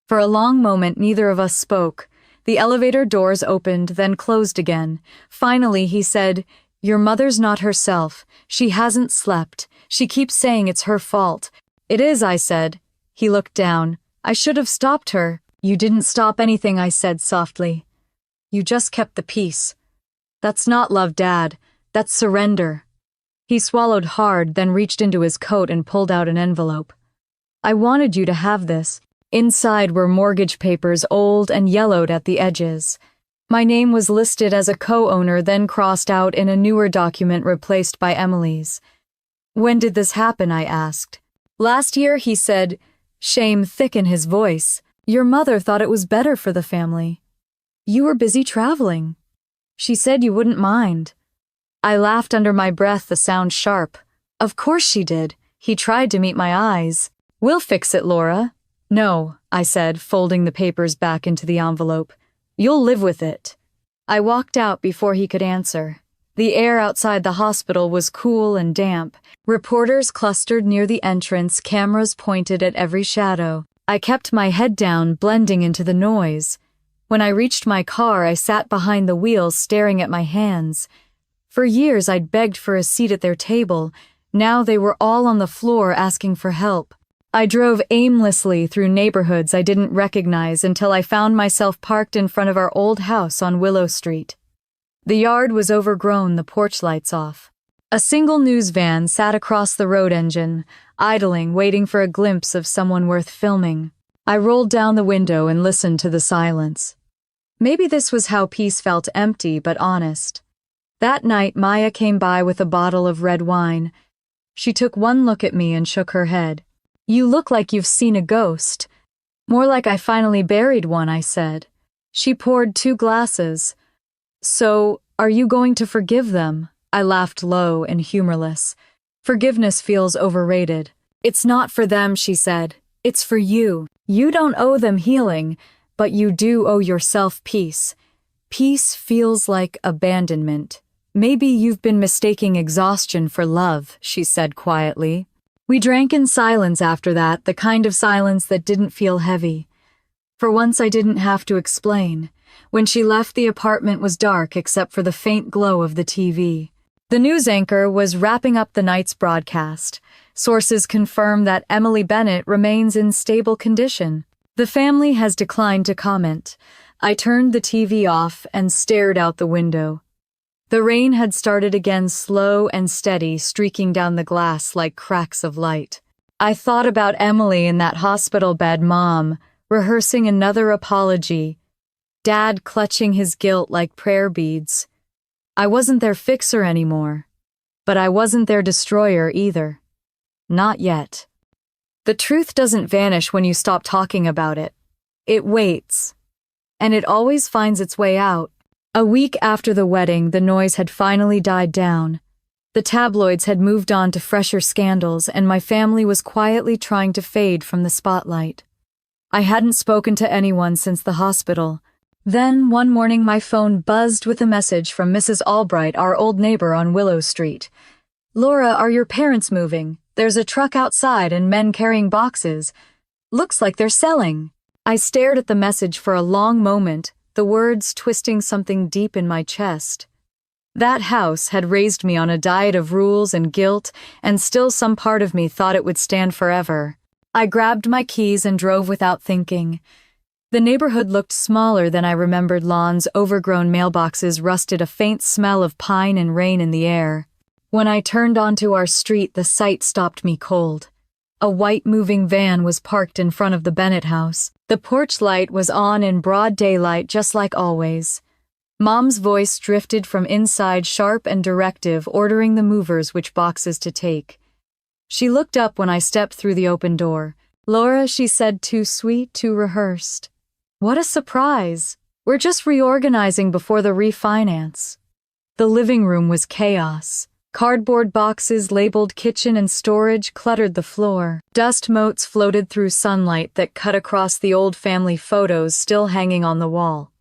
For a long moment, neither of us spoke. The elevator doors opened, then closed again. Finally, he said, "Your mother's not herself. She hasn't slept. She keeps saying it's her fault." "It is," I said. He looked down. "I should have stopped her." "You didn't stop anything," I said softly. "You just kept the peace." "That's not love, Dad. That's surrender." He swallowed hard, then reached into his coat and pulled out an envelope. "I wanted you to have this." Inside were mortgage papers, old and yellowed at the edges. My name was listed as a co-owner, then crossed out in a newer document replaced by Emily's. "When did this happen?" I asked. "Last year," he said, shame thick in his voice. "Your mother thought it was better for the family. You were busy traveling. She said you wouldn't mind." I laughed under my breath, the sound sharp. "Of course she did." He tried to meet my eyes. "We'll fix it, Laura." "No," I said, folding the papers back into the envelope. "You'll live with it." I walked out before he could answer. The air outside the hospital was cool and damp. Reporters clustered near the entrance, cameras pointed at every shadow. I kept my head down, blending into the noise. When I reached my car, I sat behind the wheel, staring at my hands. For years I'd begged for a seat at their table. Now they were all on the floor asking for help. I drove aimlessly through neighborhoods I didn't recognize until I found myself parked in front of our old house on Willow Street. The yard was overgrown, the porch lights off. A single news van sat across the road engine, idling, waiting for a glimpse of someone worth filming. I rolled down the window and listened to the silence. Maybe this was how peace felt, empty but honest. That night, Maya came by with a bottle of red wine. She took one look at me and shook her head. "You look like you've seen a ghost." "More like I finally buried one," I said. She poured 2 glasses. "So, are you going to forgive them?" I laughed low and humorless. Forgiveness feels overrated. It's not for them, she said. It's for you. You don't owe them healing, but you do owe yourself peace. Peace feels like abandonment. Maybe you've been mistaking exhaustion for love, she said quietly. We drank in silence after that, the kind of silence that didn't feel heavy. For once I didn't have to explain. When she left, the apartment was dark except for the faint glow of the TV. The news anchor was wrapping up the night's broadcast. Sources confirm that Emily Bennett remains in stable condition. The family has declined to comment. I turned the TV off and stared out the window. The rain had started again, slow and steady, streaking down the glass like cracks of light. I thought about Emily in that hospital bed, Mom, rehearsing another apology, Dad clutching his guilt like prayer beads. I wasn't their fixer anymore, but I wasn't their destroyer either. Not yet. The truth doesn't vanish when you stop talking about it. It waits, and it always finds its way out. A week after the wedding, the noise had finally died down. The tabloids had moved on to fresher scandals, and my family was quietly trying to fade from the spotlight. I hadn't spoken to anyone since the hospital. Then, one morning, my phone buzzed with a message from Mrs. Albright, our old neighbor on Willow Street. "Laura, are your parents moving? There's a truck outside and men carrying boxes. Looks like they're selling." I stared at the message for a long moment, the words twisting something deep in my chest. That house had raised me on a diet of rules and guilt, and still some part of me thought it would stand forever. I grabbed my keys and drove without thinking. The neighborhood looked smaller than I remembered. Lawns, overgrown mailboxes rusted, a faint smell of pine and rain in the air. When I turned onto our street, the sight stopped me cold. A white moving van was parked in front of the Bennett house. The porch light was on in broad daylight, just like always. Mom's voice drifted from inside, sharp and directive, ordering the movers which boxes to take. She looked up when I stepped through the open door. "Laura," she said, too sweet, too rehearsed. "What a surprise. We're just reorganizing before the refinance." The living room was chaos. Cardboard boxes labeled kitchen and storage cluttered the floor. Dust motes floated through sunlight that cut across the old family photos still hanging on the wall.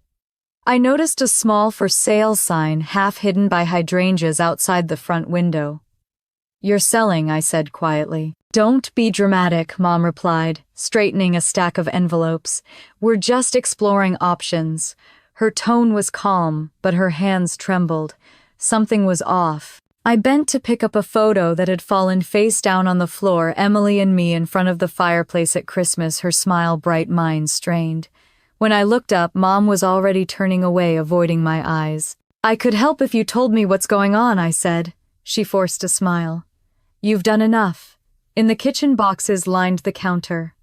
I noticed a small for sale sign half hidden by hydrangeas outside the front window. "You're selling," I said quietly. "Don't be dramatic," Mom replied, straightening a stack of envelopes. "We're just exploring options." Her tone was calm, but her hands trembled. Something was off. I bent to pick up a photo that had fallen face down on the floor, Emily and me in front of the fireplace at Christmas, her smile bright, mine strained. When I looked up, Mom was already turning away, avoiding my eyes. "I could help if you told me what's going on," I said. She forced a smile. "You've done enough." In the kitchen, boxes lined the counter.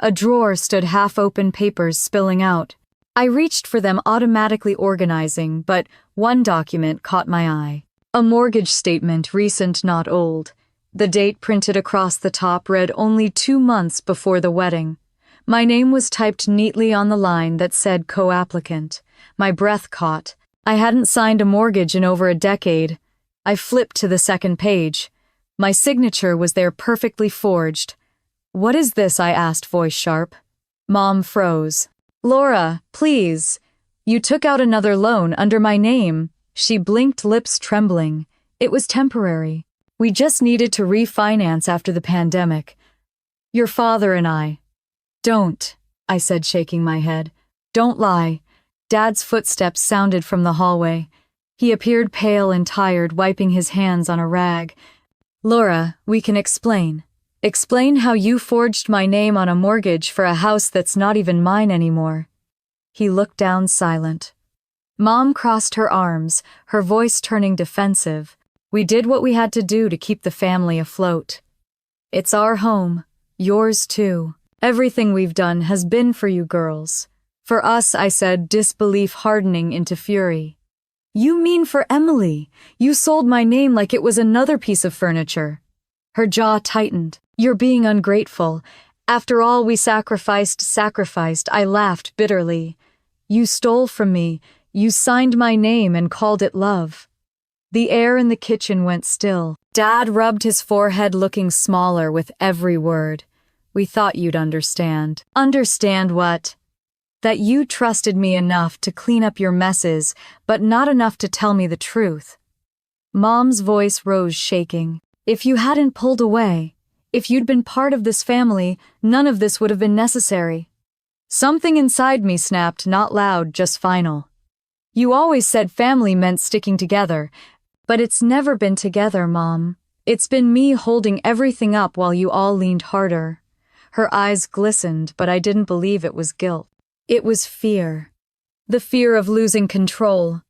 A drawer stood half open, papers spilling out. I reached for them, automatically organizing, but one document caught my eye. A mortgage statement, recent, not old. The date printed across the top read only 2 months before the wedding. My name was typed neatly on the line that said co-applicant. My breath caught. I hadn't signed a mortgage in over a decade. I flipped to the second page. My signature was there, perfectly forged. "What is this?" I asked, voice sharp. Mom froze. "Laura, please. You took out another loan under my name." She blinked, lips trembling. "It was temporary. We just needed to refinance after the pandemic. Your father and I." "Don't," I said, shaking my head. "Don't lie." Dad's footsteps sounded from the hallway. He appeared pale and tired, wiping his hands on a rag. "Laura, we can explain. Explain how you forged my name on a mortgage for a house that's not even mine anymore." He looked down, silent. Mom crossed her arms, her voice turning defensive. "We did what we had to do to keep the family afloat. It's our home, yours too. Everything we've done has been for you girls." "For us," I said, disbelief hardening into fury. "You mean for Emily? You sold my name like it was another piece of furniture." Her jaw tightened. "You're being ungrateful. After all we sacrificed, I laughed bitterly. "You stole from me. You signed my name and called it love." The air in the kitchen went still. Dad rubbed his forehead, looking smaller with every word. We thought you'd understand. Understand what? That you trusted me enough to clean up your messes, but not enough to tell me the truth. Mom's voice rose, shaking. If you hadn't pulled away, if you'd been part of this family, none of this would have been necessary. Something inside me snapped, not loud, just final. You always said family meant sticking together, but it's never been together, Mom. It's been me holding everything up while you all leaned harder. Her eyes glistened, but I didn't believe it was guilt. It was fear. The fear of losing control.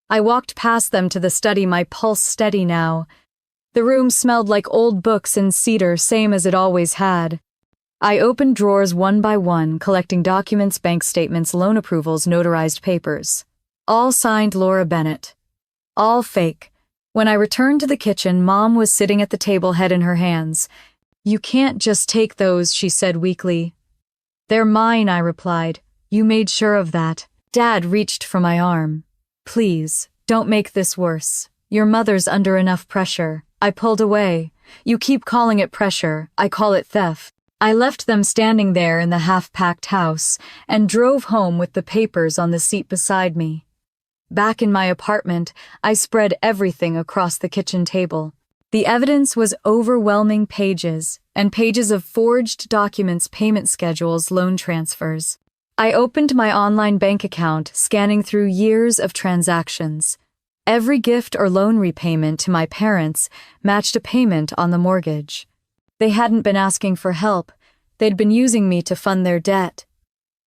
I walked past them to the study, my pulse steady now. The room smelled like old books and cedar, same as it always had. I opened drawers one by one, collecting documents, bank statements, loan approvals, notarized papers. All signed Laura Bennett. All fake. When I returned to the kitchen, Mom was sitting at the table, head in her hands. You can't just take those, she said weakly. They're mine, I replied. You made sure of that. Dad reached for my arm. Please, don't make this worse. Your mother's under enough pressure. I pulled away. You keep calling it pressure. I call it theft. I left them standing there in the half-packed house and drove home with the papers on the seat beside me. Back in my apartment, I spread everything across the kitchen table. The evidence was overwhelming, pages and pages of forged documents, payment schedules, loan transfers. I opened my online bank account, scanning through years of transactions. Every gift or loan repayment to my parents matched a payment on the mortgage. They hadn't been asking for help. They'd been using me to fund their debt.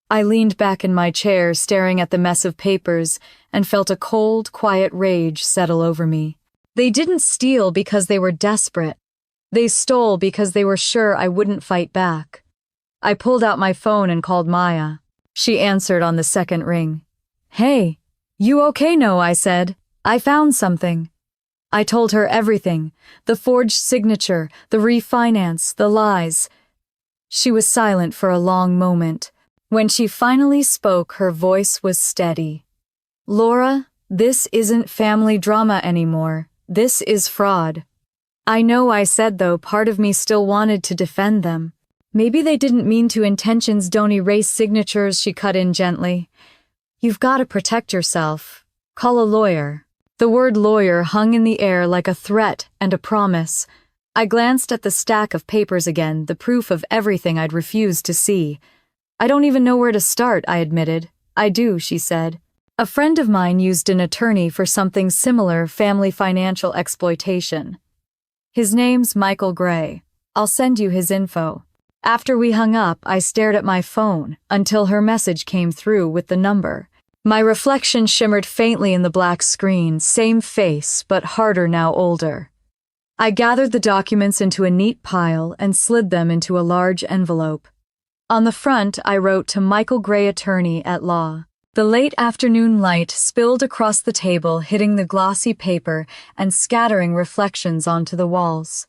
I leaned back in my chair, staring at the mess of papers, and felt a cold, quiet rage settle over me. They didn't steal because they were desperate. They stole because they were sure I wouldn't fight back. I pulled out my phone and called Maya. She answered on the second ring. Hey, you okay? No, I said. I found something. I told her everything. The forged signature, the refinance, the lies. She was silent for a long moment. When she finally spoke, her voice was steady. Laura, this isn't family drama anymore. This is fraud. I know, I said, though part of me still wanted to defend them. Maybe they didn't mean to. Intentions don't erase signatures, she cut in gently. You've got to protect yourself. Call a lawyer. The word lawyer hung in the air like a threat and a promise. I glanced at the stack of papers again, the proof of everything I'd refused to see. I don't even know where to start, I admitted. I do, she said. A friend of mine used an attorney for something similar, family financial exploitation. His name's Michael Gray. I'll send you his info. After we hung up, I stared at my phone until her message came through with the number. My reflection shimmered faintly in the black screen, same face, but harder now, older. I gathered the documents into a neat pile and slid them into a large envelope. On the front, I wrote to Michael Gray, attorney at law. The late afternoon light spilled across the table, hitting the glossy paper and scattering reflections onto the walls.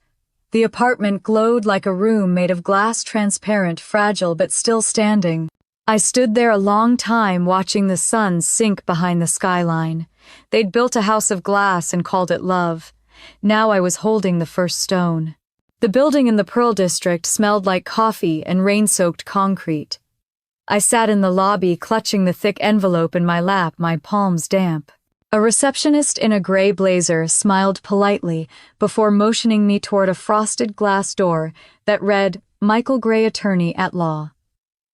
The apartment glowed like a room made of glass, transparent, fragile, but still standing. I stood there a long time, watching the sun sink behind the skyline. They'd built a house of glass and called it love. Now I was holding the first stone. The building in the Pearl District smelled like coffee and rain-soaked concrete. I sat in the lobby, clutching the thick envelope in my lap, my palms damp. A receptionist in a gray blazer smiled politely before motioning me toward a frosted glass door that read, Michael Gray, attorney at law.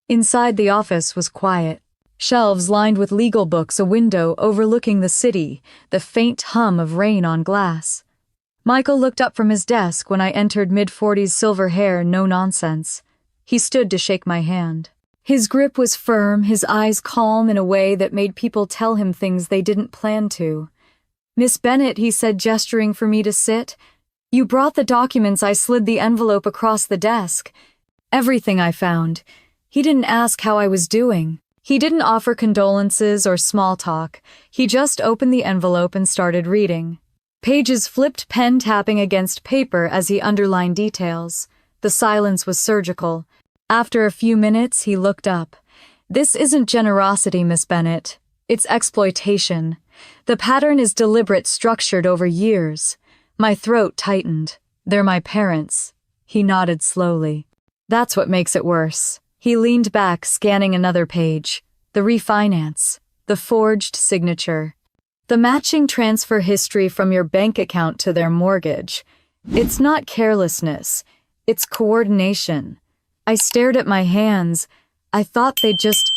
Inside, the office was quiet. Shelves lined with legal books, a window overlooking the city, the faint hum of rain on glass. Michael looked up from his desk when I entered, mid-40s, silver hair, no nonsense. He stood to shake my hand. His grip was firm, his eyes calm in a way that made people tell him things they didn't plan to. Miss Bennett, he said, gesturing for me to sit. You brought the documents. I slid the envelope across the desk. Everything I found. He didn't ask how I was doing. He didn't offer condolences or small talk. He just opened the envelope and started reading. Pages flipped, pen tapping against paper as he underlined details. The silence was surgical. After a few minutes, he looked up. This isn't generosity, Miss Bennett. It's exploitation. The pattern is deliberate, structured over years. My throat tightened. They're my parents. He nodded slowly. That's what makes it worse. He leaned back, scanning another page. The refinance. The forged signature. The matching transfer history from your bank account to their mortgage. It's not carelessness. It's coordination. I stared at my hands. I thought they just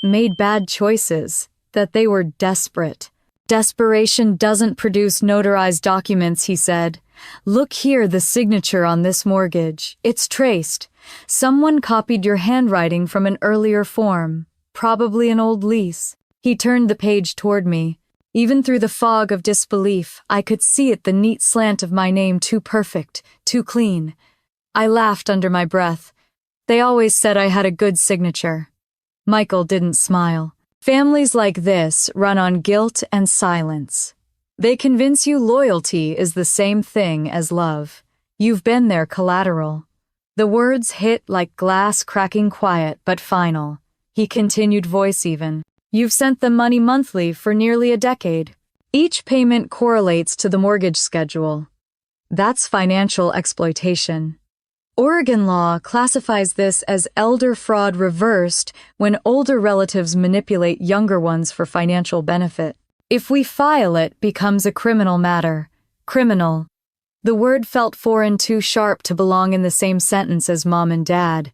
made bad choices, that they were desperate. Desperation doesn't produce notarized documents, he said. Look here, the signature on this mortgage. It's traced. Someone copied your handwriting from an earlier form, probably an old lease. He turned the page toward me. Even through the fog of disbelief, I could see it, the neat slant of my name, too perfect, too clean. I laughed under my breath. They always said I had a good signature. Michael didn't smile. Families like this run on guilt and silence. They convince you loyalty is the same thing as love. You've been their collateral. The words hit like glass, cracking quiet but final. He continued, voice even. You've sent them money monthly for nearly a decade. Each payment correlates to the mortgage schedule. That's financial exploitation. Oregon law classifies this as elder fraud reversed when older relatives manipulate younger ones for financial benefit. If we file, it becomes a criminal matter. Criminal. The word felt foreign, too sharp to belong in the same sentence as mom and dad.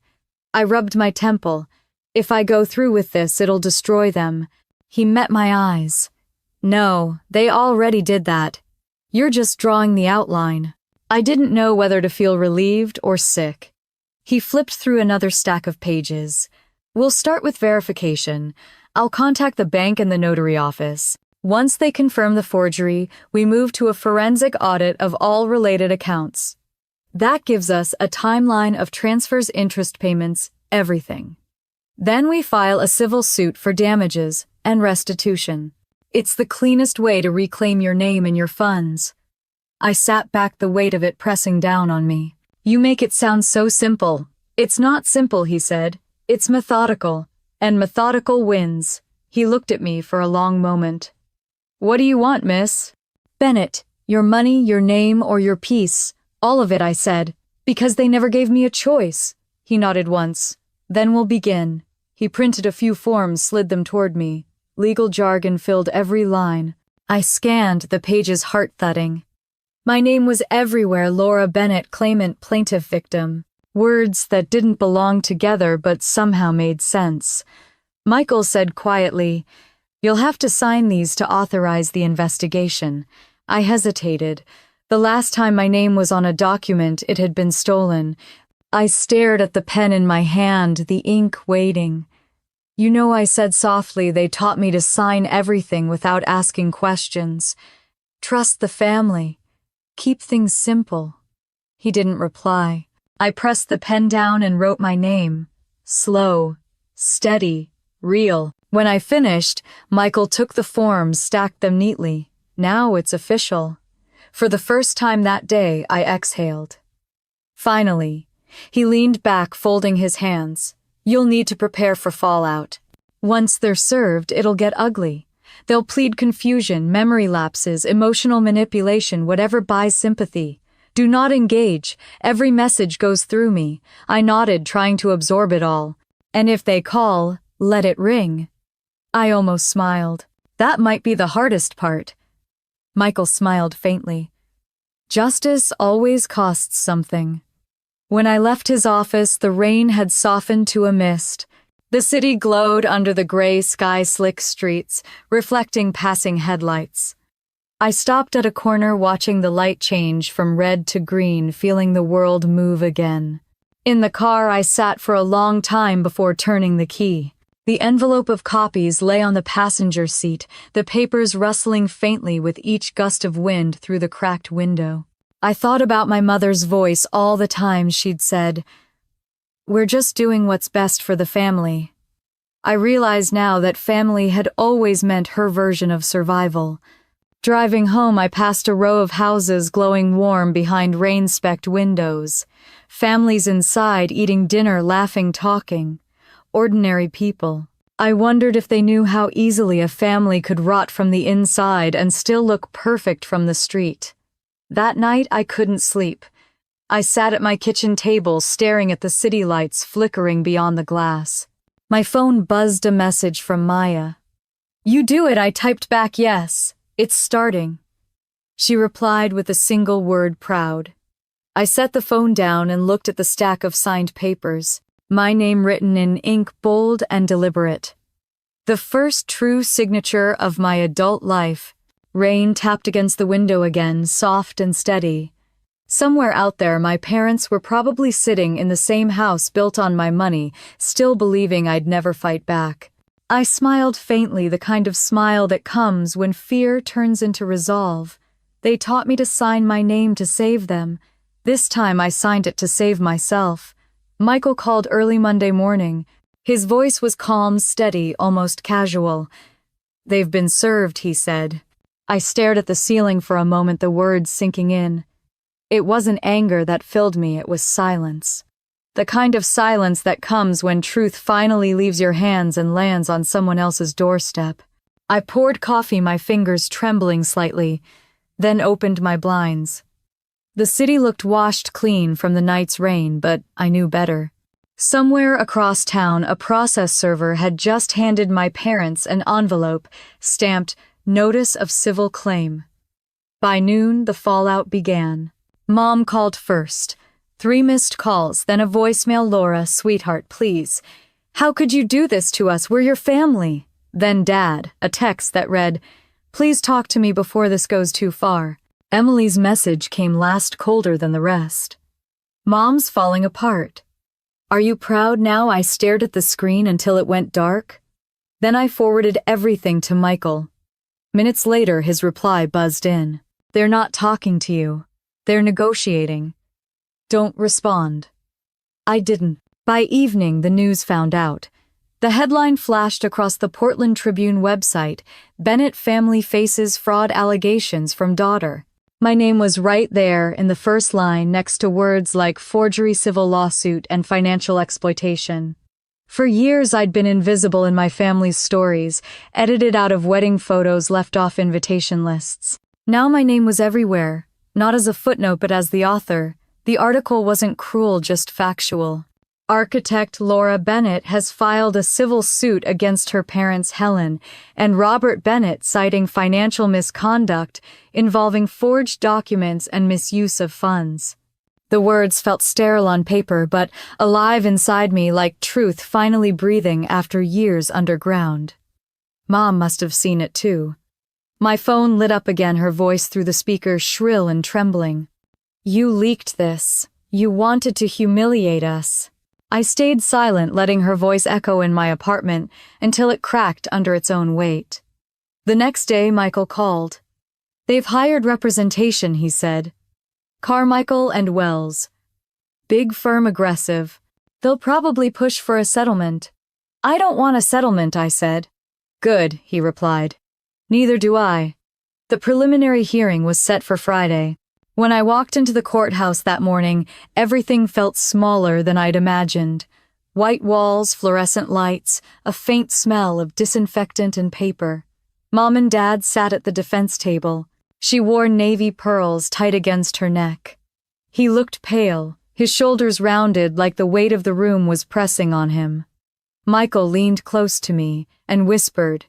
I rubbed my temple. If I go through with this, it'll destroy them. He met my eyes. No, they already did that. You're just drawing the outline. I didn't know whether to feel relieved or sick. He flipped through another stack of pages. We'll start with verification. I'll contact the bank and the notary office. Once they confirm the forgery, we move to a forensic audit of all related accounts. That gives us a timeline of transfers, interest payments, everything. Then we file a civil suit for damages and restitution. It's the cleanest way to reclaim your name and your funds. I sat back, the weight of it pressing down on me. You make it sound so simple. It's not simple, he said. It's methodical, and methodical wins. He looked at me for a long moment. What do you want, miss? Bennett, your money, your name, or your peace. All of it, I said, because they never gave me a choice. He nodded once. Then we'll begin. He printed a few forms, slid them toward me. Legal jargon filled every line. I scanned the pages, heart thudding. My name was everywhere: Laura Bennett, claimant, plaintiff, victim. Words that didn't belong together but somehow made sense. Michael said quietly, "You'll have to sign these to authorize the investigation." I hesitated. The last time my name was on a document, it had been stolen. I stared at the pen in my hand, the ink waiting. You know, I said softly, they taught me to sign everything without asking questions. Trust the family. Keep things simple. He didn't reply. I pressed the pen down and wrote my name. Slow, steady, real. When I finished, Michael took the forms, stacked them neatly. Now it's official. For the first time that day, I exhaled. Finally, he leaned back, folding his hands. You'll need to prepare for fallout. Once they're served, it'll get ugly. They'll plead confusion, memory lapses, emotional manipulation, whatever buys sympathy. Do not engage. Every message goes through me. I nodded, trying to absorb it all. And if they call, let it ring. I almost smiled. That might be the hardest part. Michael smiled faintly. Justice always costs something. When I left his office, the rain had softened to a mist. The city glowed under the gray sky, slick streets, reflecting passing headlights. I stopped at a corner, watching the light change from red to green, feeling the world move again. In the car, I sat for a long time before turning the key. The envelope of copies lay on the passenger seat, the papers rustling faintly with each gust of wind through the cracked window. I thought about my mother's voice all the time. She'd said, "We're just doing what's best for the family." I realized now that family had always meant her version of survival. Driving home, I passed a row of houses glowing warm behind rain-specked windows. Families inside eating dinner, laughing, talking. Ordinary people. I wondered if they knew how easily a family could rot from the inside and still look perfect from the street. That night, I couldn't sleep. I sat at my kitchen table staring at the city lights flickering beyond the glass. My phone buzzed a message from Maya. "You do it," I typed back, "yes. It's starting." She replied with a single word, "proud." I set the phone down and looked at the stack of signed papers, my name written in ink bold and deliberate. The first true signature of my adult life. Rain tapped against the window again, soft and steady. Somewhere out there, my parents were probably sitting in the same house built on my money, still believing I'd never fight back. I smiled faintly, the kind of smile that comes when fear turns into resolve. They taught me to sign my name to save them. This time I signed it to save myself. Michael called early Monday morning. His voice was calm, steady, almost casual. "They've been served," he said. I stared at the ceiling for a moment, the words sinking in. It wasn't anger that filled me, it was silence. The kind of silence that comes when truth finally leaves your hands and lands on someone else's doorstep. I poured coffee, my fingers trembling slightly, then opened my blinds. The city looked washed clean from the night's rain, but I knew better. Somewhere across town, a process server had just handed my parents an envelope stamped "Notice of Civil Claim." By noon, the fallout began. Mom called first. 3 missed calls, then a voicemail. "Laura, sweetheart, please. How could you do this to us? We're your family." Then Dad, a text that read, "Please talk to me before this goes too far." Emily's message came last, colder than the rest. "Mom's falling apart. Are you proud now?" I stared at the screen until it went dark. Then I forwarded everything to Michael. Minutes later, his reply buzzed in. "They're not talking to you. They're negotiating. Don't respond." I didn't. By evening, the news found out. The headline flashed across the Portland Tribune website, "Bennett family faces fraud allegations from daughter." My name was right there in the first line next to words like forgery, civil lawsuit, and financial exploitation. For years, I'd been invisible in my family's stories, edited out of wedding photos left off invitation lists. Now my name was everywhere. Not as a footnote, but as the author. The article wasn't cruel, just factual. Architect Laura Bennett has filed a civil suit against her parents Helen and Robert Bennett, citing financial misconduct involving forged documents and misuse of funds. The words felt sterile on paper, but alive inside me, like truth finally breathing after years underground. Mom must have seen it too. My phone lit up again, her voice through the speaker shrill and trembling. "You leaked this. You wanted to humiliate us." I stayed silent, letting her voice echo in my apartment until it cracked under its own weight. The next day, Michael called. "They've hired representation," he said. "Carmichael and Wells. Big firm, aggressive. They'll probably push for a settlement." "I don't want a settlement," I said. "Good," he replied. "Neither do I." The preliminary hearing was set for Friday. When I walked into the courthouse that morning, everything felt smaller than I'd imagined. White walls, fluorescent lights, a faint smell of disinfectant and paper. Mom and Dad sat at the defense table. She wore navy pearls tight against her neck. He looked pale, his shoulders rounded like the weight of the room was pressing on him. Michael leaned close to me and whispered,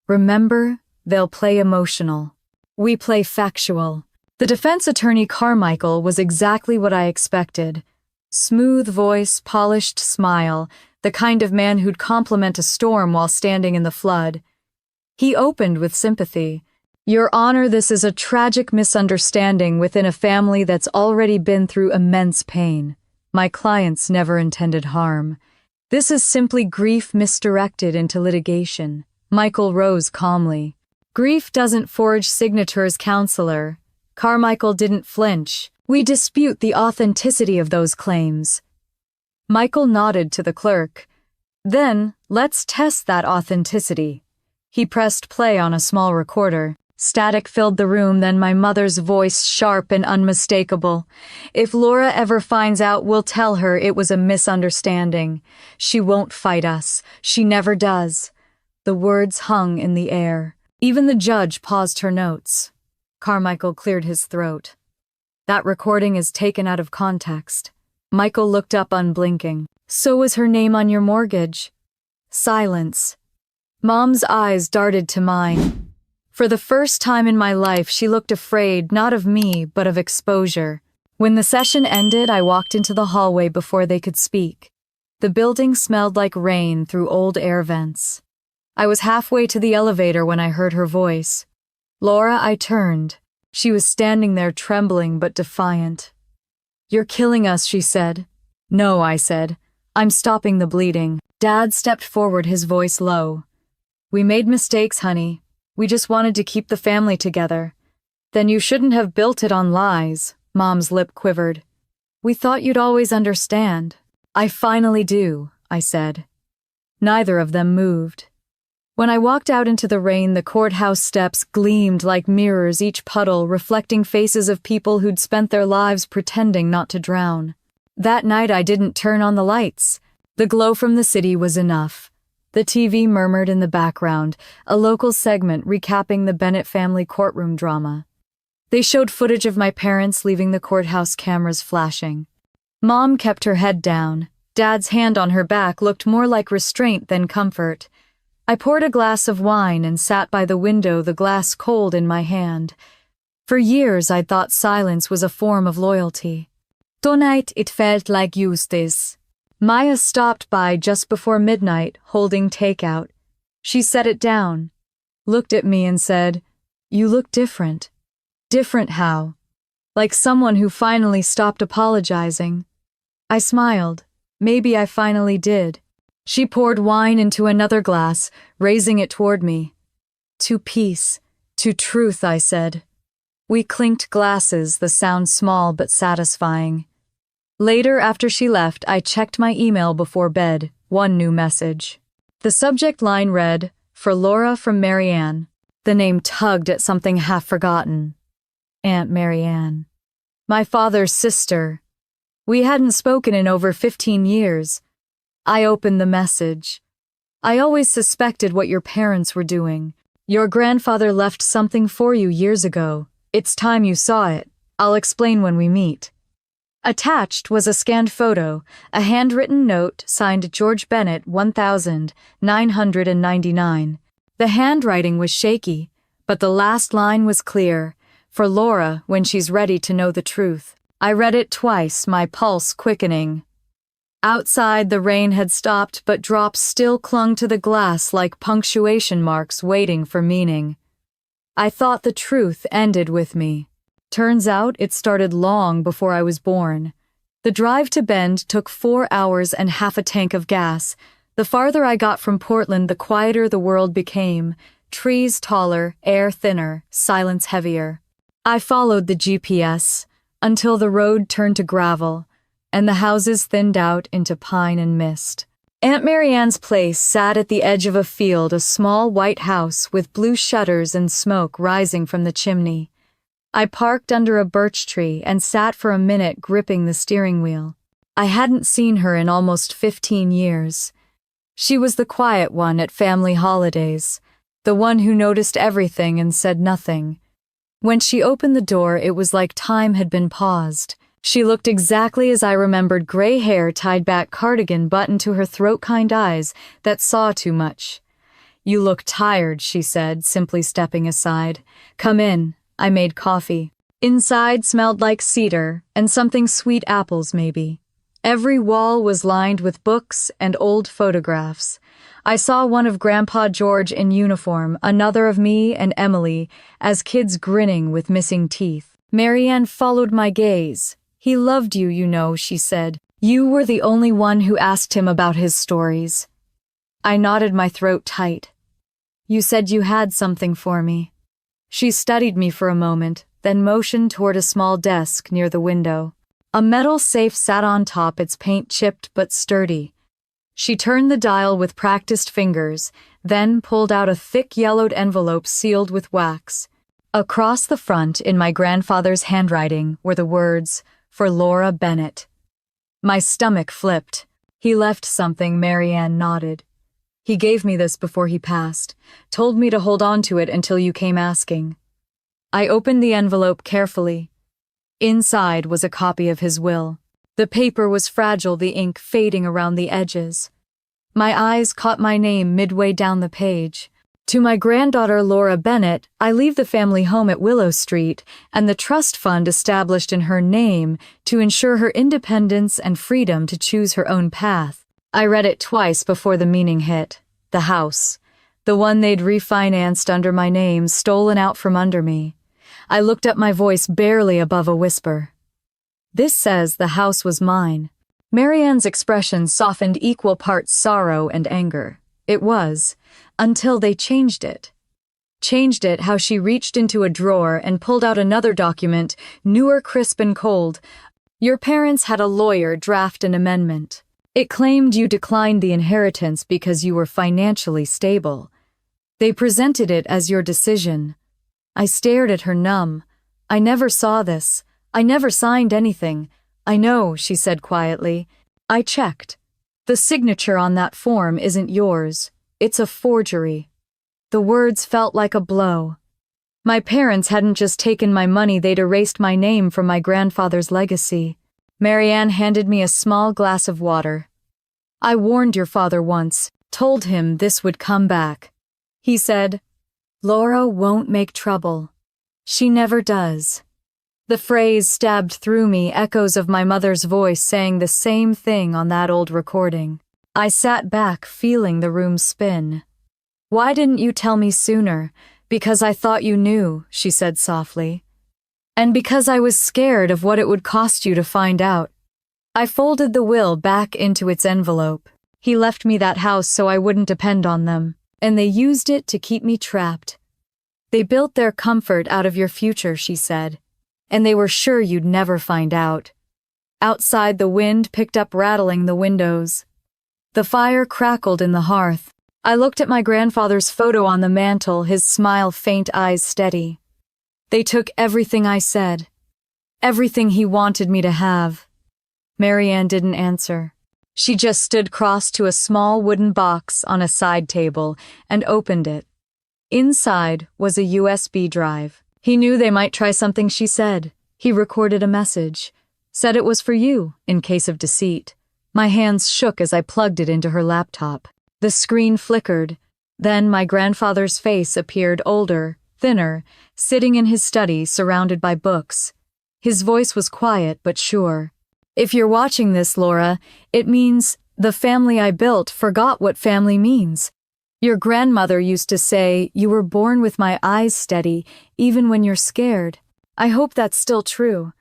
"Remember, they'll play emotional. We play factual." The defense attorney Carmichael was exactly what I expected. Smooth voice, polished smile, the kind of man who'd compliment a storm while standing in the flood. He opened with sympathy. "Your Honor, this is a tragic misunderstanding within a family that's already been through immense pain. My clients never intended harm. This is simply grief misdirected into litigation." Michael rose calmly. "Grief doesn't forge signatures, counselor." Carmichael didn't flinch. "We dispute the authenticity of those claims." Michael nodded to the clerk. "Then, let's test that authenticity." He pressed play on a small recorder. Static filled the room, then my mother's voice, sharp and unmistakable. If Laura ever finds out, we'll tell her it was a misunderstanding. She won't fight us. She never does. The words hung in the air. Even the judge paused her notes. Carmichael cleared his throat. That recording is taken out of context. Michael looked up unblinking. So was her name on your mortgage. Silence. Mom's eyes darted to mine. For the first time in my life, she looked afraid, not of me, but of exposure. When the session ended, I walked into the hallway before they could speak. The building smelled like rain through old air vents. I was halfway to the elevator when I heard her voice. Laura, I turned. She was standing there trembling but defiant. You're killing us, she said. No, I said. I'm stopping the bleeding. Dad stepped forward, his voice low. We made mistakes, honey. We just wanted to keep the family together. Then you shouldn't have built it on lies. Mom's lip quivered. We thought you'd always understand. I finally do, I said. Neither of them moved. When I walked out into the rain, the courthouse steps gleamed like mirrors, each puddle reflecting faces of people who'd spent their lives pretending not to drown. That night I didn't turn on the lights. The glow from the city was enough. The TV murmured in the background, a local segment recapping the Bennett family courtroom drama. They showed footage of my parents leaving the courthouse, cameras flashing. Mom kept her head down. Dad's hand on her back looked more like restraint than comfort. I poured a glass of wine and sat by the window, the glass cold in my hand. For years I'd thought silence was a form of loyalty. Tonight it felt like justice. Maya stopped by just before midnight, holding takeout. She set it down, looked at me and said, You look different. Different how? Like someone who finally stopped apologizing. I smiled. Maybe I finally did. She poured wine into another glass, raising it toward me. To peace, to truth, I said. We clinked glasses, the sound small but satisfying. Later, after she left, I checked my email before bed. One new message. The subject line read, For Laura from Marianne. The name tugged at something half forgotten. Aunt Marianne. My father's sister. We hadn't spoken in over 15 years. I opened the message. I always suspected what your parents were doing. Your grandfather left something for you years ago. It's time you saw it. I'll explain when we meet. Attached was a scanned photo, a handwritten note signed George Bennett 1999. The handwriting was shaky, but the last line was clear. For Laura, when she's ready to know the truth. I read it twice, my pulse quickening. Outside, the rain had stopped, but drops still clung to the glass like punctuation marks waiting for meaning. I thought the truth ended with me. Turns out it started long before I was born. The drive to Bend took 4 hours and half a tank of gas. The farther I got from Portland, the quieter the world became. Trees taller, air thinner, silence heavier. I followed the GPS until the road turned to gravel, and the houses thinned out into pine and mist. Aunt Marianne's place sat at the edge of a field, a small white house with blue shutters and smoke rising from the chimney. I parked under a birch tree and sat for a minute gripping the steering wheel. I hadn't seen her in almost 15 years. She was the quiet one at family holidays, the one who noticed everything and said nothing. When she opened the door, it was like time had been paused. She looked exactly as I remembered, gray hair, tied back cardigan buttoned to her throat, kind eyes that saw too much. You look tired, she said, simply stepping aside. Come in. I made coffee. Inside smelled like cedar and something sweet, apples maybe. Every wall was lined with books and old photographs. I saw one of Grandpa George in uniform, another of me and Emily, as kids grinning with missing teeth. Marianne followed my gaze. He loved you, you know, she said. You were the only one who asked him about his stories. I nodded, my throat tight. You said you had something for me. She studied me for a moment, then motioned toward a small desk near the window. A metal safe sat on top, its paint chipped but sturdy. She turned the dial with practiced fingers, then pulled out a thick yellowed envelope sealed with wax. Across the front, in my grandfather's handwriting, were the words, "For Laura Bennett." My stomach flipped. "He left something," Marianne nodded. "He gave me this before he passed, told me to hold on to it until you came asking." I opened the envelope carefully. Inside was a copy of his will. The paper was fragile, the ink fading around the edges. My eyes caught my name midway down the page. "To my granddaughter Laura Bennett, I leave the family home at Willow Street and the trust fund established in her name to ensure her independence and freedom to choose her own path." I read it twice before the meaning hit. The house. The one they'd refinanced under my name, stolen out from under me. I looked up, my voice barely above a whisper. "This says the house was mine." Marianne's expression softened, equal parts sorrow and anger. It was, until they changed it. Changed it how she reached into a drawer and pulled out another document, newer, crisp and cold. "Your parents had a lawyer draft an amendment. It claimed you declined the inheritance because you were financially stable. They presented it as your decision." I stared at her, numb. "I never saw this. I never signed anything." "I know," she said quietly. "I checked. The signature on that form isn't yours. It's a forgery." The words felt like a blow. My parents hadn't just taken my money, they'd erased my name from my grandfather's legacy. Marianne handed me a small glass of water. "I warned your father once, told him this would come back. He said, 'Laura won't make trouble.' She never does." The phrase stabbed through me, echoes of my mother's voice saying the same thing on that old recording. I sat back, feeling the room spin. "Why didn't you tell me sooner?" "Because I thought you knew," she said softly. "And because I was scared of what it would cost you to find out." I folded the will back into its envelope. "He left me that house so I wouldn't depend on them, and they used it to keep me trapped. They built their comfort out of your future," she said, "and they were sure you'd never find out." Outside, the wind picked up, rattling the windows. The fire crackled in the hearth. I looked at my grandfather's photo on the mantel, his smile faint, eyes steady. They took everything I said, everything he wanted me to have. Marianne didn't answer. She just stood crossed to a small wooden box on a side table and opened it. Inside was a USB drive. "He knew they might try something," she said. "He recorded a message. Said it was for you, in case of deceit." My hands shook as I plugged it into her laptop. The screen flickered. Then my grandfather's face appeared, older, thinner, sitting in his study, surrounded by books. His voice was quiet but sure. "If you're watching this, Laura, it means the family I built forgot what family means. Your grandmother used to say, 'You were born with my eyes steady, even when you're scared.' I hope that's still true.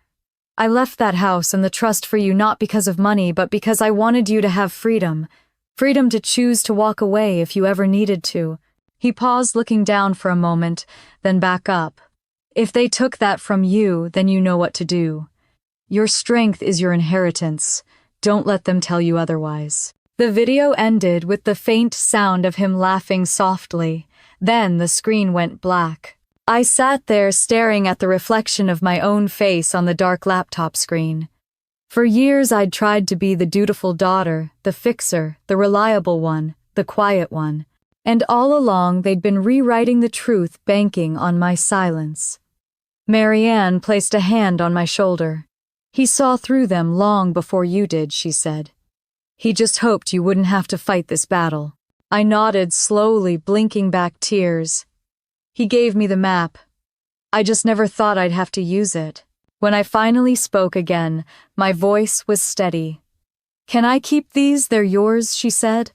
I left that house and the trust for you not because of money, but because I wanted you to have freedom. Freedom to choose to walk away if you ever needed to." He paused, looking down for a moment, then back up. "If they took that from you, then you know what to do. Your strength is your inheritance. Don't let them tell you otherwise." The video ended with the faint sound of him laughing softly. Then the screen went black. I sat there staring at the reflection of my own face on the dark laptop screen. For years I'd tried to be the dutiful daughter, the fixer, the reliable one, the quiet one. And all along they'd been rewriting the truth, banking on my silence. Marianne placed a hand on my shoulder. "He saw through them long before you did," she said. "He just hoped you wouldn't have to fight this battle." I nodded slowly, blinking back tears. "He gave me the map. I just never thought I'd have to use it." When I finally spoke again, my voice was steady. "Can I keep these? They're yours," she said.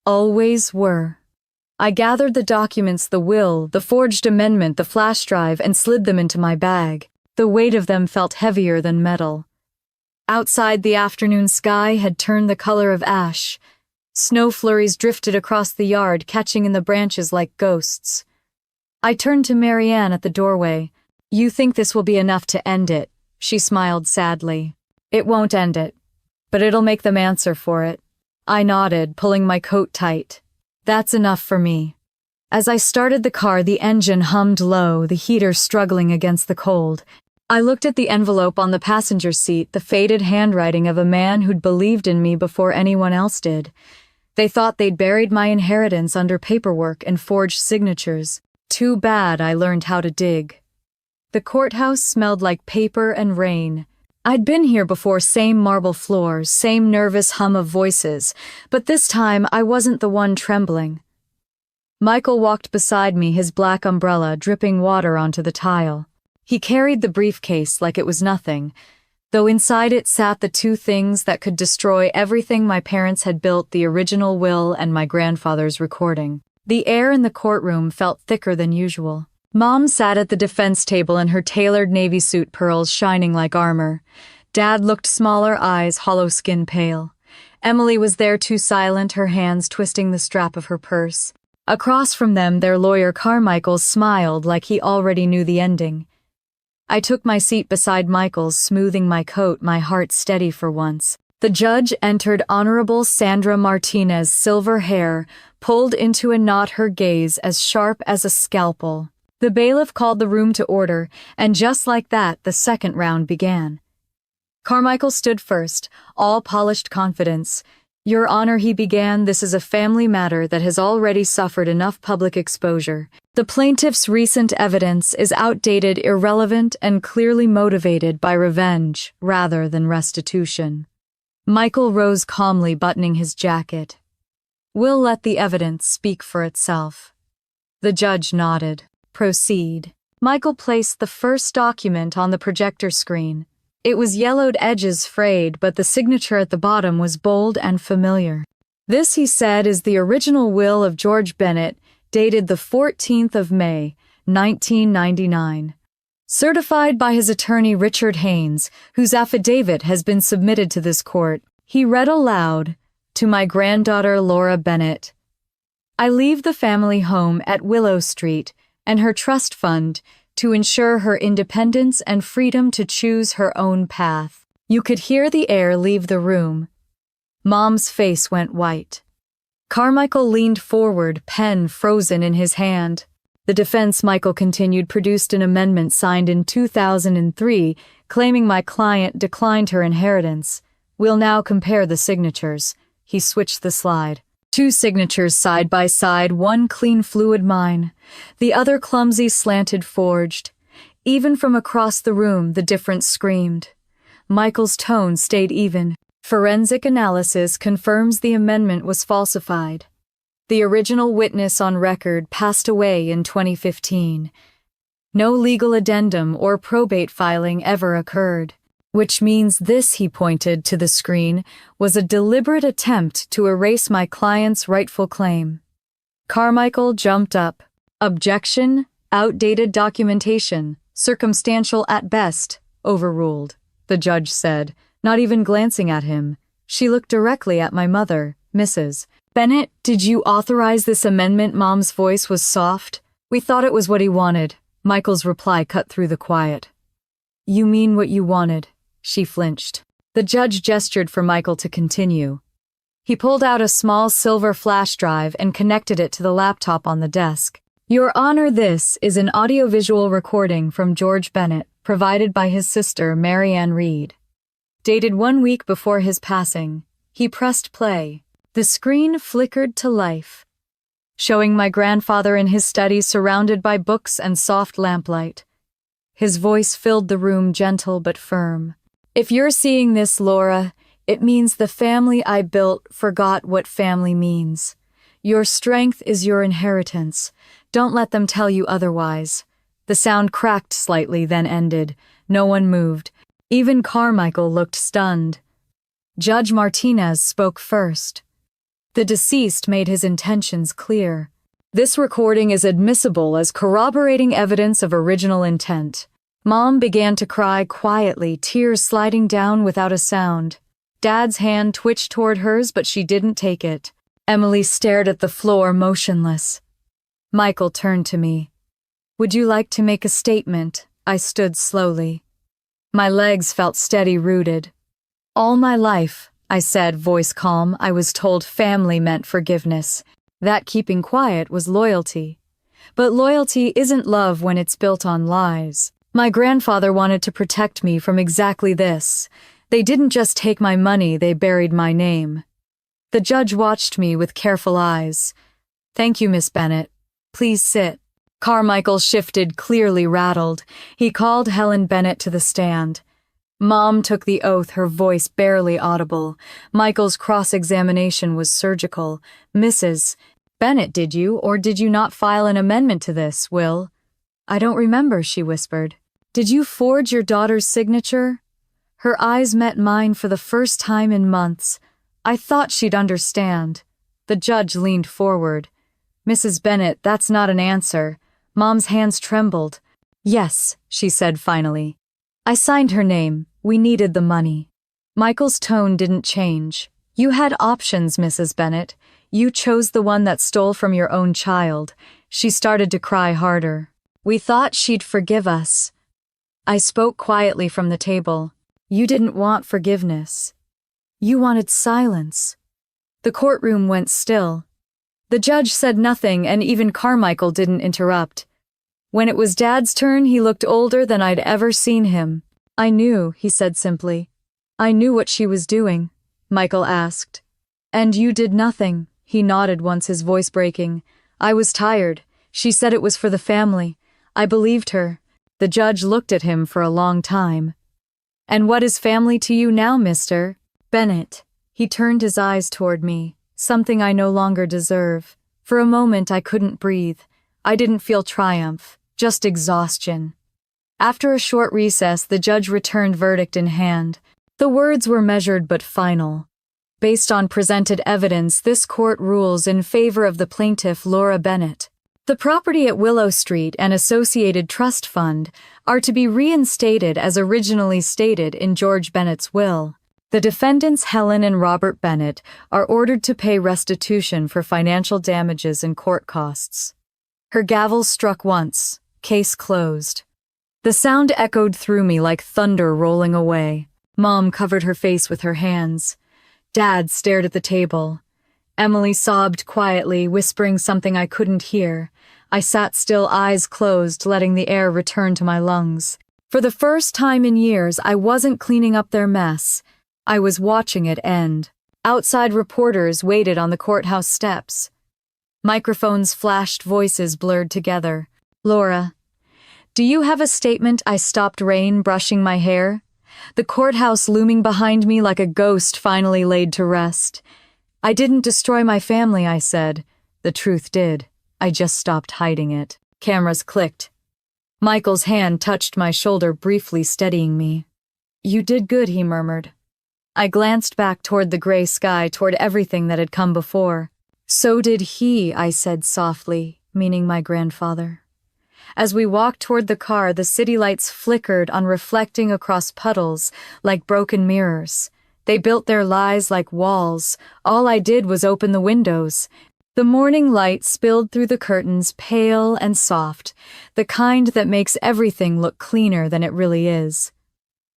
"Always were." I gathered the documents, the will, the forged amendment, the flash drive, and slid them into my bag. The weight of them felt heavier than metal. Outside, the afternoon sky had turned the color of ash. Snow flurries drifted across the yard, catching in the branches like ghosts. I turned to Marianne at the doorway. "You think this will be enough to end it?" She smiled sadly. "It won't end it, but it'll make them answer for it." I nodded, pulling my coat tight. "That's enough for me." As I started the car, the engine hummed low, the heater struggling against the cold. I looked at the envelope on the passenger seat, the faded handwriting of a man who'd believed in me before anyone else did. They thought they'd buried my inheritance under paperwork and forged signatures. Too bad I learned how to dig. The courthouse smelled like paper and rain. I'd been here before, same marble floors, same nervous hum of voices, but this time I wasn't the one trembling. Michael walked beside me, his black umbrella dripping water onto the tile. He carried the briefcase like it was nothing, though inside it sat the two things that could destroy everything my parents had built: the original will and my grandfather's recording. The air in the courtroom felt thicker than usual. Mom sat at the defense table in her tailored navy suit, pearls shining like armor. Dad looked smaller, eyes hollow, skin pale. Emily was there too, silent, her hands twisting the strap of her purse. Across from them, their lawyer Carmichael smiled like he already knew the ending. I took my seat beside Michael's, smoothing my coat, my heart steady for once. The judge entered. Honorable Sandra Martinez, silver hair pulled into a knot, her gaze as sharp as a scalpel. The bailiff called the room to order, and just like that, the second round began. Carmichael stood first, all polished confidence. "Your Honor," he began, "this is a family matter that has already suffered enough public exposure. The plaintiff's recent evidence is outdated, irrelevant, and clearly motivated by revenge rather than restitution." Michael rose calmly, buttoning his jacket. "We'll let the evidence speak for itself." The judge nodded. "Proceed." Michael placed the first document on the projector screen. It was yellowed, edges frayed, but the signature at the bottom was bold and familiar. "This," he said, "is the original will of George Bennett, dated the 14th of May, 1999. Certified by his attorney Richard Haynes, whose affidavit has been submitted to this court." He read aloud, "To my granddaughter Laura Bennett. I leave the family home at Willow Street and her trust fund to ensure her independence and freedom to choose her own path." You could hear the air leave the room. Mom's face went white. Carmichael leaned forward, pen frozen in his hand. "The defense," Michael continued, "produced an amendment signed in 2003 claiming my client declined her inheritance. We'll now compare the signatures." He switched the slide. Two signatures side by side, one clean fluid mine, the other clumsy slanted forged. Even from across the room, the difference screamed. Michael's tone stayed even. "Forensic analysis confirms the amendment was falsified. The original witness on record passed away in 2015. No legal addendum or probate filing ever occurred. Which means this," he pointed to the screen, "was a deliberate attempt to erase my client's rightful claim." Carmichael jumped up. "Objection, outdated documentation, circumstantial at best, overruled," the judge said, not even glancing at him. She looked directly at my mother, Mrs. Bennett. "Did you authorize this amendment?" Mom's voice was soft. "We thought it was what he wanted." Michael's reply cut through the quiet. "You mean what you wanted?" She flinched. The judge gestured for Michael to continue. He pulled out a small silver flash drive and connected it to the laptop on the desk. "Your Honor, this is an audiovisual recording from George Bennett, provided by his sister, Mary Ann Reed. Dated 1 week before his passing." He pressed play. The screen flickered to life, showing my grandfather in his study surrounded by books and soft lamplight. His voice filled the room, gentle but firm. "If you're seeing this, Laura, it means the family I built forgot what family means. Your strength is your inheritance. Don't let them tell you otherwise." The sound cracked slightly, then ended. No one moved. Even Carmichael looked stunned. Judge Martinez spoke first. The deceased made his intentions clear. "This recording is admissible as corroborating evidence of original intent." Mom began to cry quietly, tears sliding down without a sound. Dad's hand twitched toward hers, but she didn't take it. Emily stared at the floor, motionless. Michael turned to me. "Would you like to make a statement?" I stood slowly. My legs felt steady, rooted. "All my life," I said, voice calm, "I was told family meant forgiveness. That keeping quiet was loyalty. But loyalty isn't love when it's built on lies. My grandfather wanted to protect me from exactly this. They didn't just take my money, they buried my name. The judge watched me with careful eyes. "Thank you, Miss Bennett. Please sit." Carmichael shifted, clearly rattled. He called Helen Bennett to the stand. Mom took the oath, her voice barely audible. Michael's cross-examination was surgical. "Mrs. Bennett, did you or did you not file an amendment to this, Will?" "I don't remember," she whispered. "Did you forge your daughter's signature?" Her eyes met mine for the first time in months. I thought she'd understand. The judge leaned forward. "Mrs. Bennett, that's not an answer." Mom's hands trembled. "Yes," she said finally. "I signed her name. We needed the money." Michael's tone didn't change. "You had options, Mrs. Bennett. You chose the one that stole from your own child." She started to cry harder. "We thought she'd forgive us." I spoke quietly from the table. "You didn't want forgiveness. You wanted silence." The courtroom went still. The judge said nothing, and even Carmichael didn't interrupt. When it was Dad's turn, he looked older than I'd ever seen him. "I knew," he said simply. "I knew what she was doing," Michael asked. "And you did nothing," he nodded, once his voice breaking. "I was tired. She said it was for the family. I believed her." The judge looked at him for a long time. "And what is family to you now, Mr. Bennett?" He turned his eyes toward me. "Something I no longer deserve." For a moment I couldn't breathe. I didn't feel triumph, just exhaustion. After a short recess, the judge returned, verdict in hand. The words were measured but final. Based on presented evidence, this court rules in favor of the plaintiff, Laura Bennett. The property at Willow Street and associated trust fund are to be reinstated as originally stated in George Bennett's will. The defendants, Helen and Robert Bennett, are ordered to pay restitution for financial damages and court costs. Her gavel struck once. Case closed. The sound echoed through me like thunder rolling away. Mom covered her face with her hands. Dad stared at the table. Emily sobbed quietly, whispering something I couldn't hear. I sat still, eyes closed, letting the air return to my lungs. For the first time in years, I wasn't cleaning up their mess. I was watching it end. Outside reporters waited on the courthouse steps. Microphones flashed, voices blurred together. "Laura, do you have a statement?" I stopped rain, brushing my hair. The courthouse looming behind me like a ghost finally laid to rest. "I didn't destroy my family," I said. The truth did. I just stopped hiding it. Cameras clicked. Michael's hand touched my shoulder, briefly steadying me. "You did good," he murmured. I glanced back toward the gray sky, toward everything that had come before. "So did he," I said softly, meaning my grandfather. As we walked toward the car, the city lights flickered on, reflecting across puddles like broken mirrors. They built their lies like walls. All I did was open the windows. The morning light spilled through the curtains, pale and soft, the kind that makes everything look cleaner than it really is.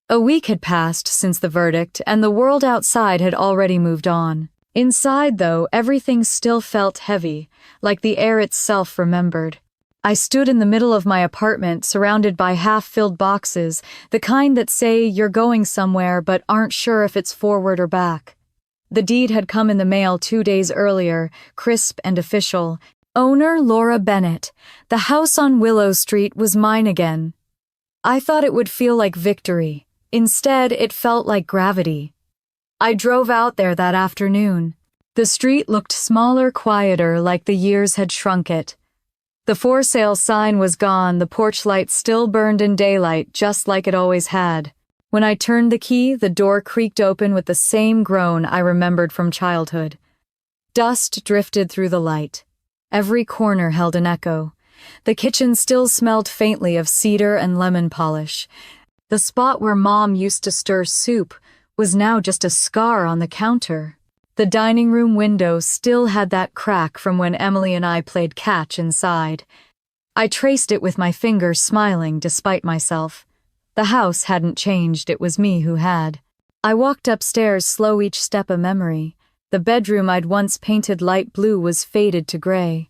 A week had passed since the verdict, and the world outside had already moved on. Inside, though, everything still felt heavy, like the air itself remembered. I stood in the middle of my apartment, surrounded by half-filled boxes, the kind that say you're going somewhere but aren't sure if it's forward or back. The deed had come in the mail 2 days earlier, crisp and official. Owner Laura Bennett. The house on Willow Street was mine again. I thought it would feel like victory. Instead, it felt like gravity. I drove out there that afternoon. The street looked smaller, quieter, like the years had shrunk it. The for sale sign was gone, the porch light still burned in daylight, just like it always had. When I turned the key, the door creaked open with the same groan I remembered from childhood. Dust drifted through the light. Every corner held an echo. The kitchen still smelled faintly of cedar and lemon polish. The spot where Mom used to stir soup was now just a scar on the counter. The dining room window still had that crack from when Emily and I played catch inside. I traced it with my finger, smiling despite myself. The house hadn't changed, it was me who had. I walked upstairs, slow, each step a memory. The bedroom I'd once painted light blue was faded to gray.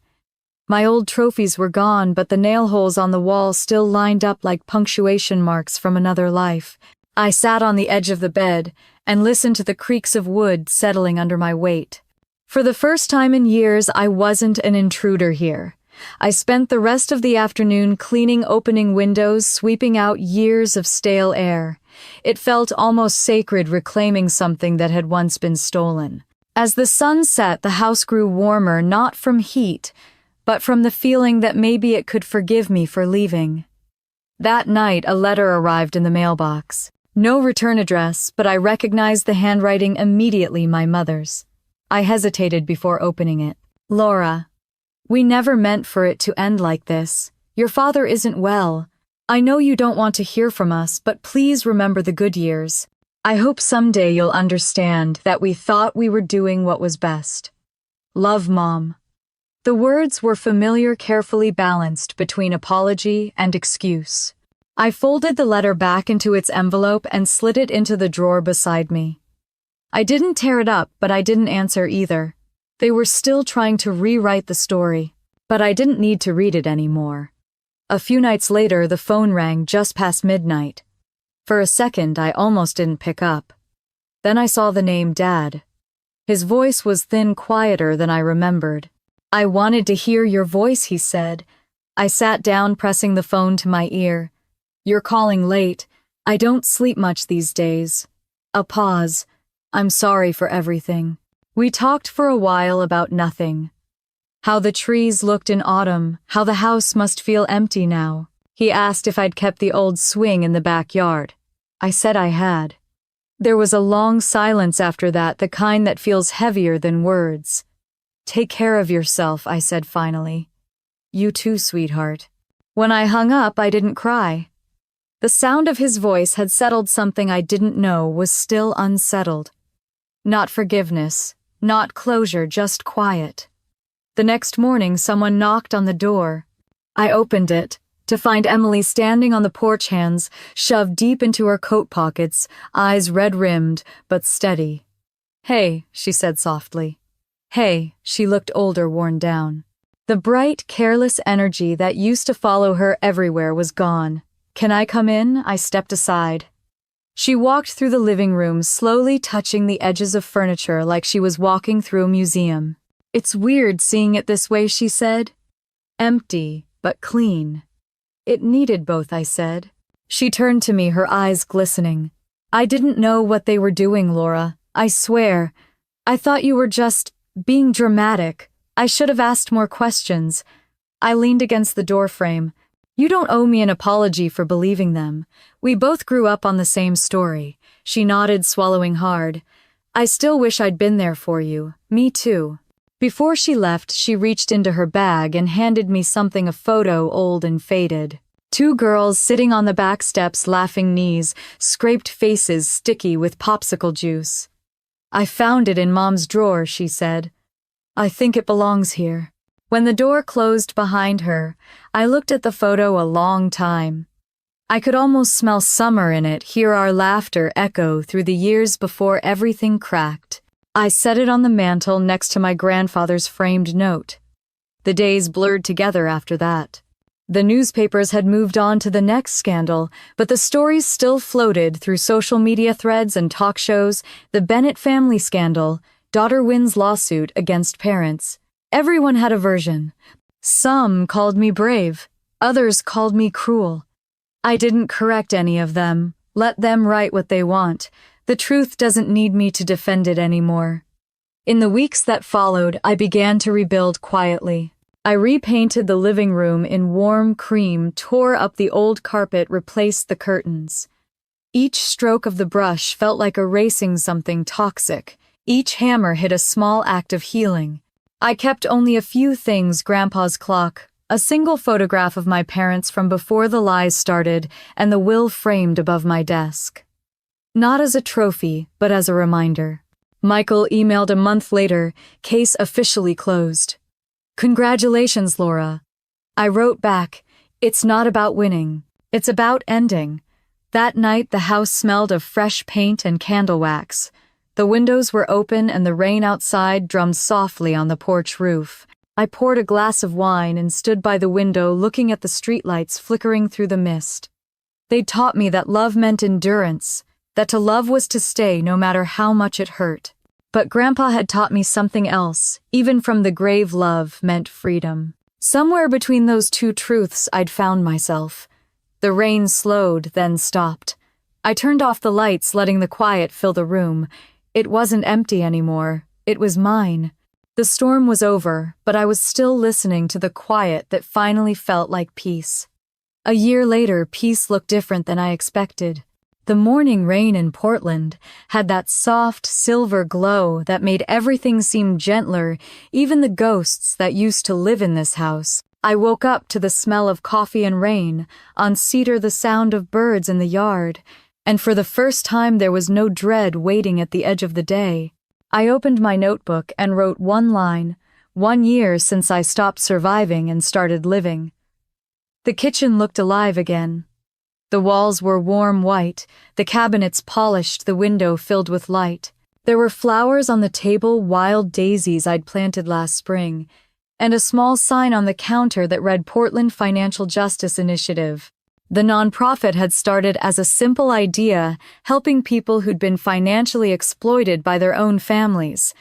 My old trophies were gone, but the nail holes on the wall still lined up like punctuation marks from another life. I sat on the edge of the bed and listened to the creaks of wood settling under my weight. For the first time in years, I wasn't an intruder here. I spent the rest of the afternoon cleaning opening windows, sweeping out years of stale air. It felt almost sacred, reclaiming something that had once been stolen. As the sun set, the house grew warmer, not from heat, but from the feeling that maybe it could forgive me for leaving. That night, a letter arrived in the mailbox. No return address, but I recognized the handwriting immediately, my mother's. I hesitated before opening it. Laura, we never meant for it to end like this. Your father isn't well. I know you don't want to hear from us, but please remember the good years. I hope someday you'll understand that we thought we were doing what was best. Love, Mom. The words were familiar, carefully balanced between apology and excuse. I folded the letter back into its envelope and slid it into the drawer beside me. I didn't tear it up, but I didn't answer either. They were still trying to rewrite the story, but I didn't need to read it anymore. A few nights later, the phone rang just past midnight. For a second, I almost didn't pick up. Then I saw the name Dad. His voice was thin, quieter than I remembered. I wanted to hear your voice, he said. I sat down, pressing the phone to my ear. You're calling late. I don't sleep much these days. A pause. I'm sorry for everything. We talked for a while about nothing. How the trees looked in autumn, how the house must feel empty now. He asked if I'd kept the old swing in the backyard. I said I had. There was a long silence after that, the kind that feels heavier than words. Take care of yourself, I said finally. You too, sweetheart. When I hung up, I didn't cry. The sound of his voice had settled something I didn't know was still unsettled. Not forgiveness, not closure, just quiet. The next morning, someone knocked on the door. I opened it, to find Emily standing on the porch, hands shoved deep into her coat pockets, eyes red-rimmed, but steady. Hey, she said softly. Hey, she looked older, worn down. The bright, careless energy that used to follow her everywhere was gone. Can I come in? I stepped aside. She walked through the living room, slowly touching the edges of furniture like she was walking through a museum. It's weird seeing it this way, she said. Empty, but clean. It needed both, I said. She turned to me, her eyes glistening. I didn't know what they were doing, Laura. I swear. I thought you were just being dramatic. I should have asked more questions. I leaned against the doorframe. You don't owe me an apology for believing them. We both grew up on the same story. She nodded, swallowing hard. I still wish I'd been there for you. Me too. Before she left, she reached into her bag and handed me something, a photo, old and faded. Two girls sitting on the back steps, laughing knees, scraped faces sticky with popsicle juice. I found it in Mom's drawer, she said. I think it belongs here. When the door closed behind her, I looked at the photo a long time. I could almost smell summer in it, hear our laughter echo through the years before everything cracked. I set it on the mantel next to my grandfather's framed note. The days blurred together after that. The newspapers had moved on to the next scandal, but the stories still floated through social media threads and talk shows. The Bennett family scandal, daughter wins lawsuit against parents. Everyone had a version. Some called me brave, others called me cruel. I didn't correct any of them. Let them write what they want. The truth doesn't need me to defend it anymore. In the weeks that followed, I began to rebuild quietly. I repainted the living room in warm cream, tore up the old carpet, replaced the curtains. Each stroke of the brush felt like erasing something toxic. Each hammer hit a small act of healing. I kept only a few things: Grandpa's clock, a single photograph of my parents from before the lies started, and the will framed above my desk. Not as a trophy, but as a reminder. Michael emailed a month later, case officially closed. Congratulations, Laura. I wrote back, it's not about winning, it's about ending. That night, the house smelled of fresh paint and candle wax. The windows were open and the rain outside drummed softly on the porch roof. I poured a glass of wine and stood by the window looking at the streetlights flickering through the mist. They'd taught me that love meant endurance, that to love was to stay no matter how much it hurt. But Grandpa had taught me something else. Even from the grave, love meant freedom. Somewhere between those two truths I'd found myself. The rain slowed, then stopped. I turned off the lights, letting the quiet fill the room. It wasn't empty anymore. It was mine. The storm was over, but I was still listening to the quiet that finally felt like peace. A year later, peace looked different than I expected. The morning rain in Portland had that soft, silver glow that made everything seem gentler, even the ghosts that used to live in this house. I woke up to the smell of coffee and rain, on cedar the sound of birds in the yard, and for the first time there was no dread waiting at the edge of the day. I opened my notebook and wrote one line, 1 year since I stopped surviving and started living. The kitchen looked alive again. The walls were warm white, the cabinets polished, the window filled with light. There were flowers on the table, wild daisies I'd planted last spring, and a small sign on the counter that read Portland Financial Justice Initiative. The nonprofit had started as a simple idea, helping people who'd been financially exploited by their own families.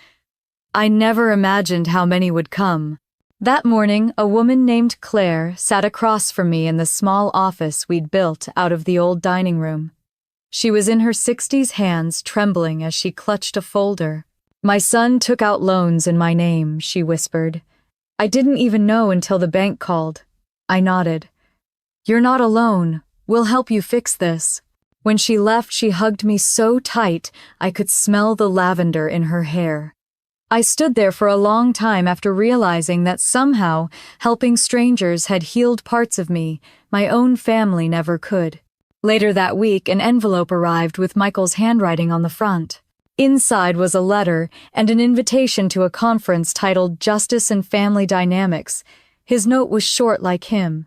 I never imagined how many would come. That morning, a woman named Claire sat across from me in the small office we'd built out of the old dining room. She was in her 60s, hands trembling as she clutched a folder. "My son took out loans in my name," she whispered. "I didn't even know until the bank called." I nodded. "You're not alone. We'll help you fix this." When she left, she hugged me so tight I could smell the lavender in her hair. I stood there for a long time after realizing that somehow helping strangers had healed parts of me my own family never could. Later that week, an envelope arrived with Michael's handwriting on the front. Inside was a letter and an invitation to a conference titled Justice and Family Dynamics. His note was short like him.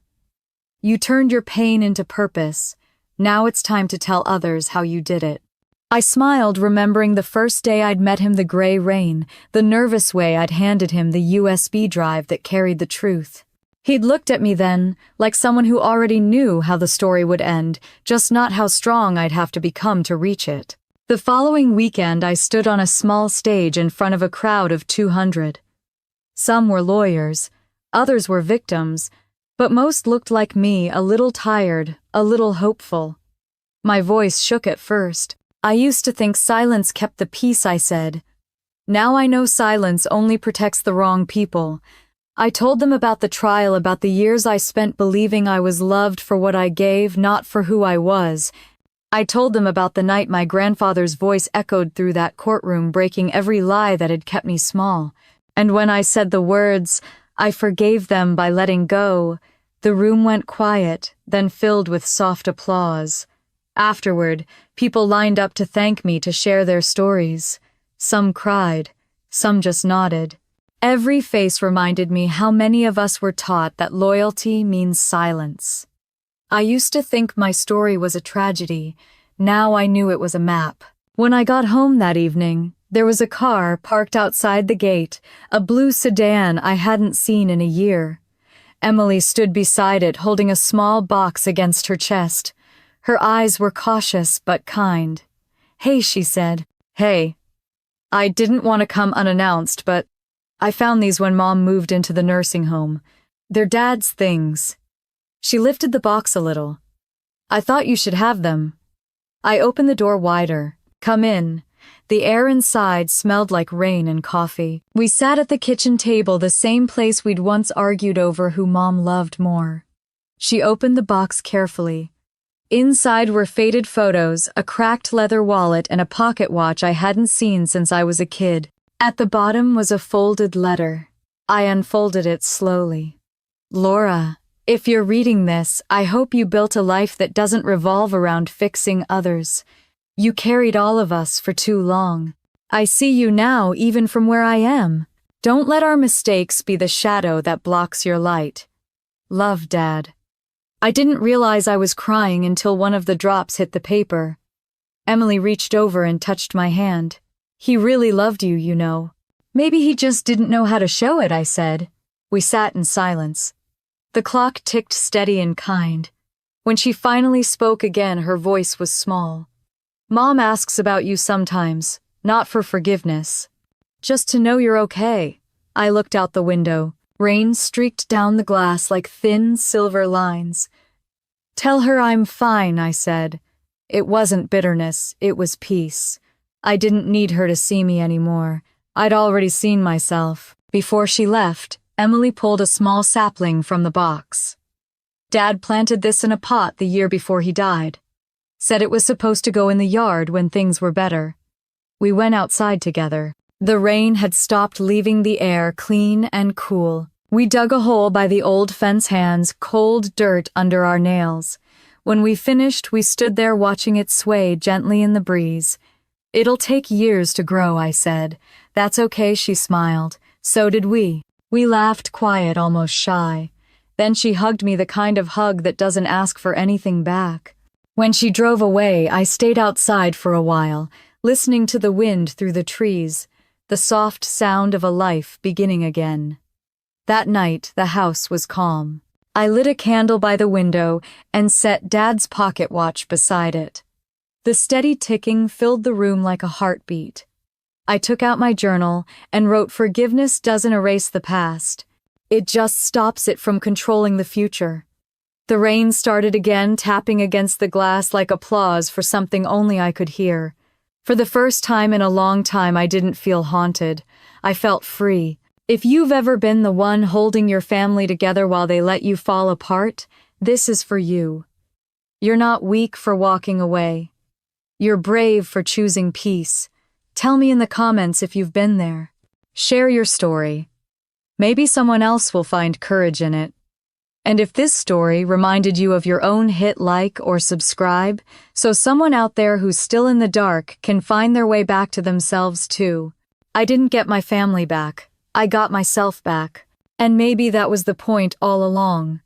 "You turned your pain into purpose. Now it's time to tell others how you did it." I smiled, remembering the first day I'd met him, the gray rain, the nervous way I'd handed him the USB drive that carried the truth. He'd looked at me then, like someone who already knew how the story would end, just not how strong I'd have to become to reach it. The following weekend, I stood on a small stage in front of a crowd of 200. Some were lawyers, others were victims, but most looked like me, a little tired, a little hopeful. My voice shook at first. I used to think silence kept the peace, I said. Now I know silence only protects the wrong people. I told them about the trial, about the years I spent believing I was loved for what I gave, not for who I was. I told them about the night my grandfather's voice echoed through that courtroom, breaking every lie that had kept me small. And when I said the words, I forgave them by letting go, the room went quiet, then filled with soft applause. Afterward, people lined up to thank me, to share their stories. Some cried, some just nodded. Every face reminded me how many of us were taught that loyalty means silence. I used to think my story was a tragedy. Now I knew it was a map. When I got home that evening, there was a car parked outside the gate, a blue sedan I hadn't seen in a year. Emily stood beside it, holding a small box against her chest. Her eyes were cautious but kind. "Hey," she said. "Hey. I didn't want to come unannounced, but I found these when Mom moved into the nursing home. They're Dad's things." She lifted the box a little. "I thought you should have them." I opened the door wider. "Come in." The air inside smelled like rain and coffee. We sat at the kitchen table, the same place we'd once argued over who Mom loved more. She opened the box carefully. Inside were faded photos, a cracked leather wallet, and a pocket watch I hadn't seen since I was a kid. At the bottom was a folded letter. I unfolded it slowly. "Laura, if you're reading this, I hope you built a life that doesn't revolve around fixing others. You carried all of us for too long. I see you now, even from where I am. Don't let our mistakes be the shadow that blocks your light. Love, Dad." I didn't realize I was crying until one of the drops hit the paper. Emily reached over and touched my hand. "He really loved you, you know." "Maybe he just didn't know how to show it," I said. We sat in silence. The clock ticked steady and kind. When she finally spoke again, her voice was small. Mom asks about you sometimes, not for forgiveness. Just to know you're okay. I looked out the window. Rain streaked down the glass like thin silver lines. Tell her I'm fine, I said. It wasn't bitterness, it was peace. I didn't need her to see me anymore. I'd already seen myself. Before she left, Emily pulled a small sapling from the box. Dad planted this in a pot the year before he died. Said it was supposed to go in the yard when things were better. We went outside together. The rain had stopped, leaving the air clean and cool. We dug a hole by the old fence hands, cold dirt under our nails. When we finished, we stood there watching it sway gently in the breeze. It'll take years to grow, I said. That's okay, she smiled. So did we. We laughed quiet, almost shy. Then she hugged me, the kind of hug that doesn't ask for anything back. When she drove away, I stayed outside for a while, listening to the wind through the trees, the soft sound of a life beginning again. That night, the house was calm. I lit a candle by the window and set Dad's pocket watch beside it. The steady ticking filled the room like a heartbeat. I took out my journal and wrote, "Forgiveness doesn't erase the past. It just stops it from controlling the future." The rain started again, tapping against the glass like applause for something only I could hear. For the first time in a long time, I didn't feel haunted. I felt free. If you've ever been the one holding your family together while they let you fall apart, this is for you. You're not weak for walking away. You're brave for choosing peace. Tell me in the comments if you've been there. Share your story. Maybe someone else will find courage in it. And if this story reminded you of your own, hit like or subscribe, so someone out there who's still in the dark can find their way back to themselves too. I didn't get my family back. I got myself back. And maybe that was the point all along.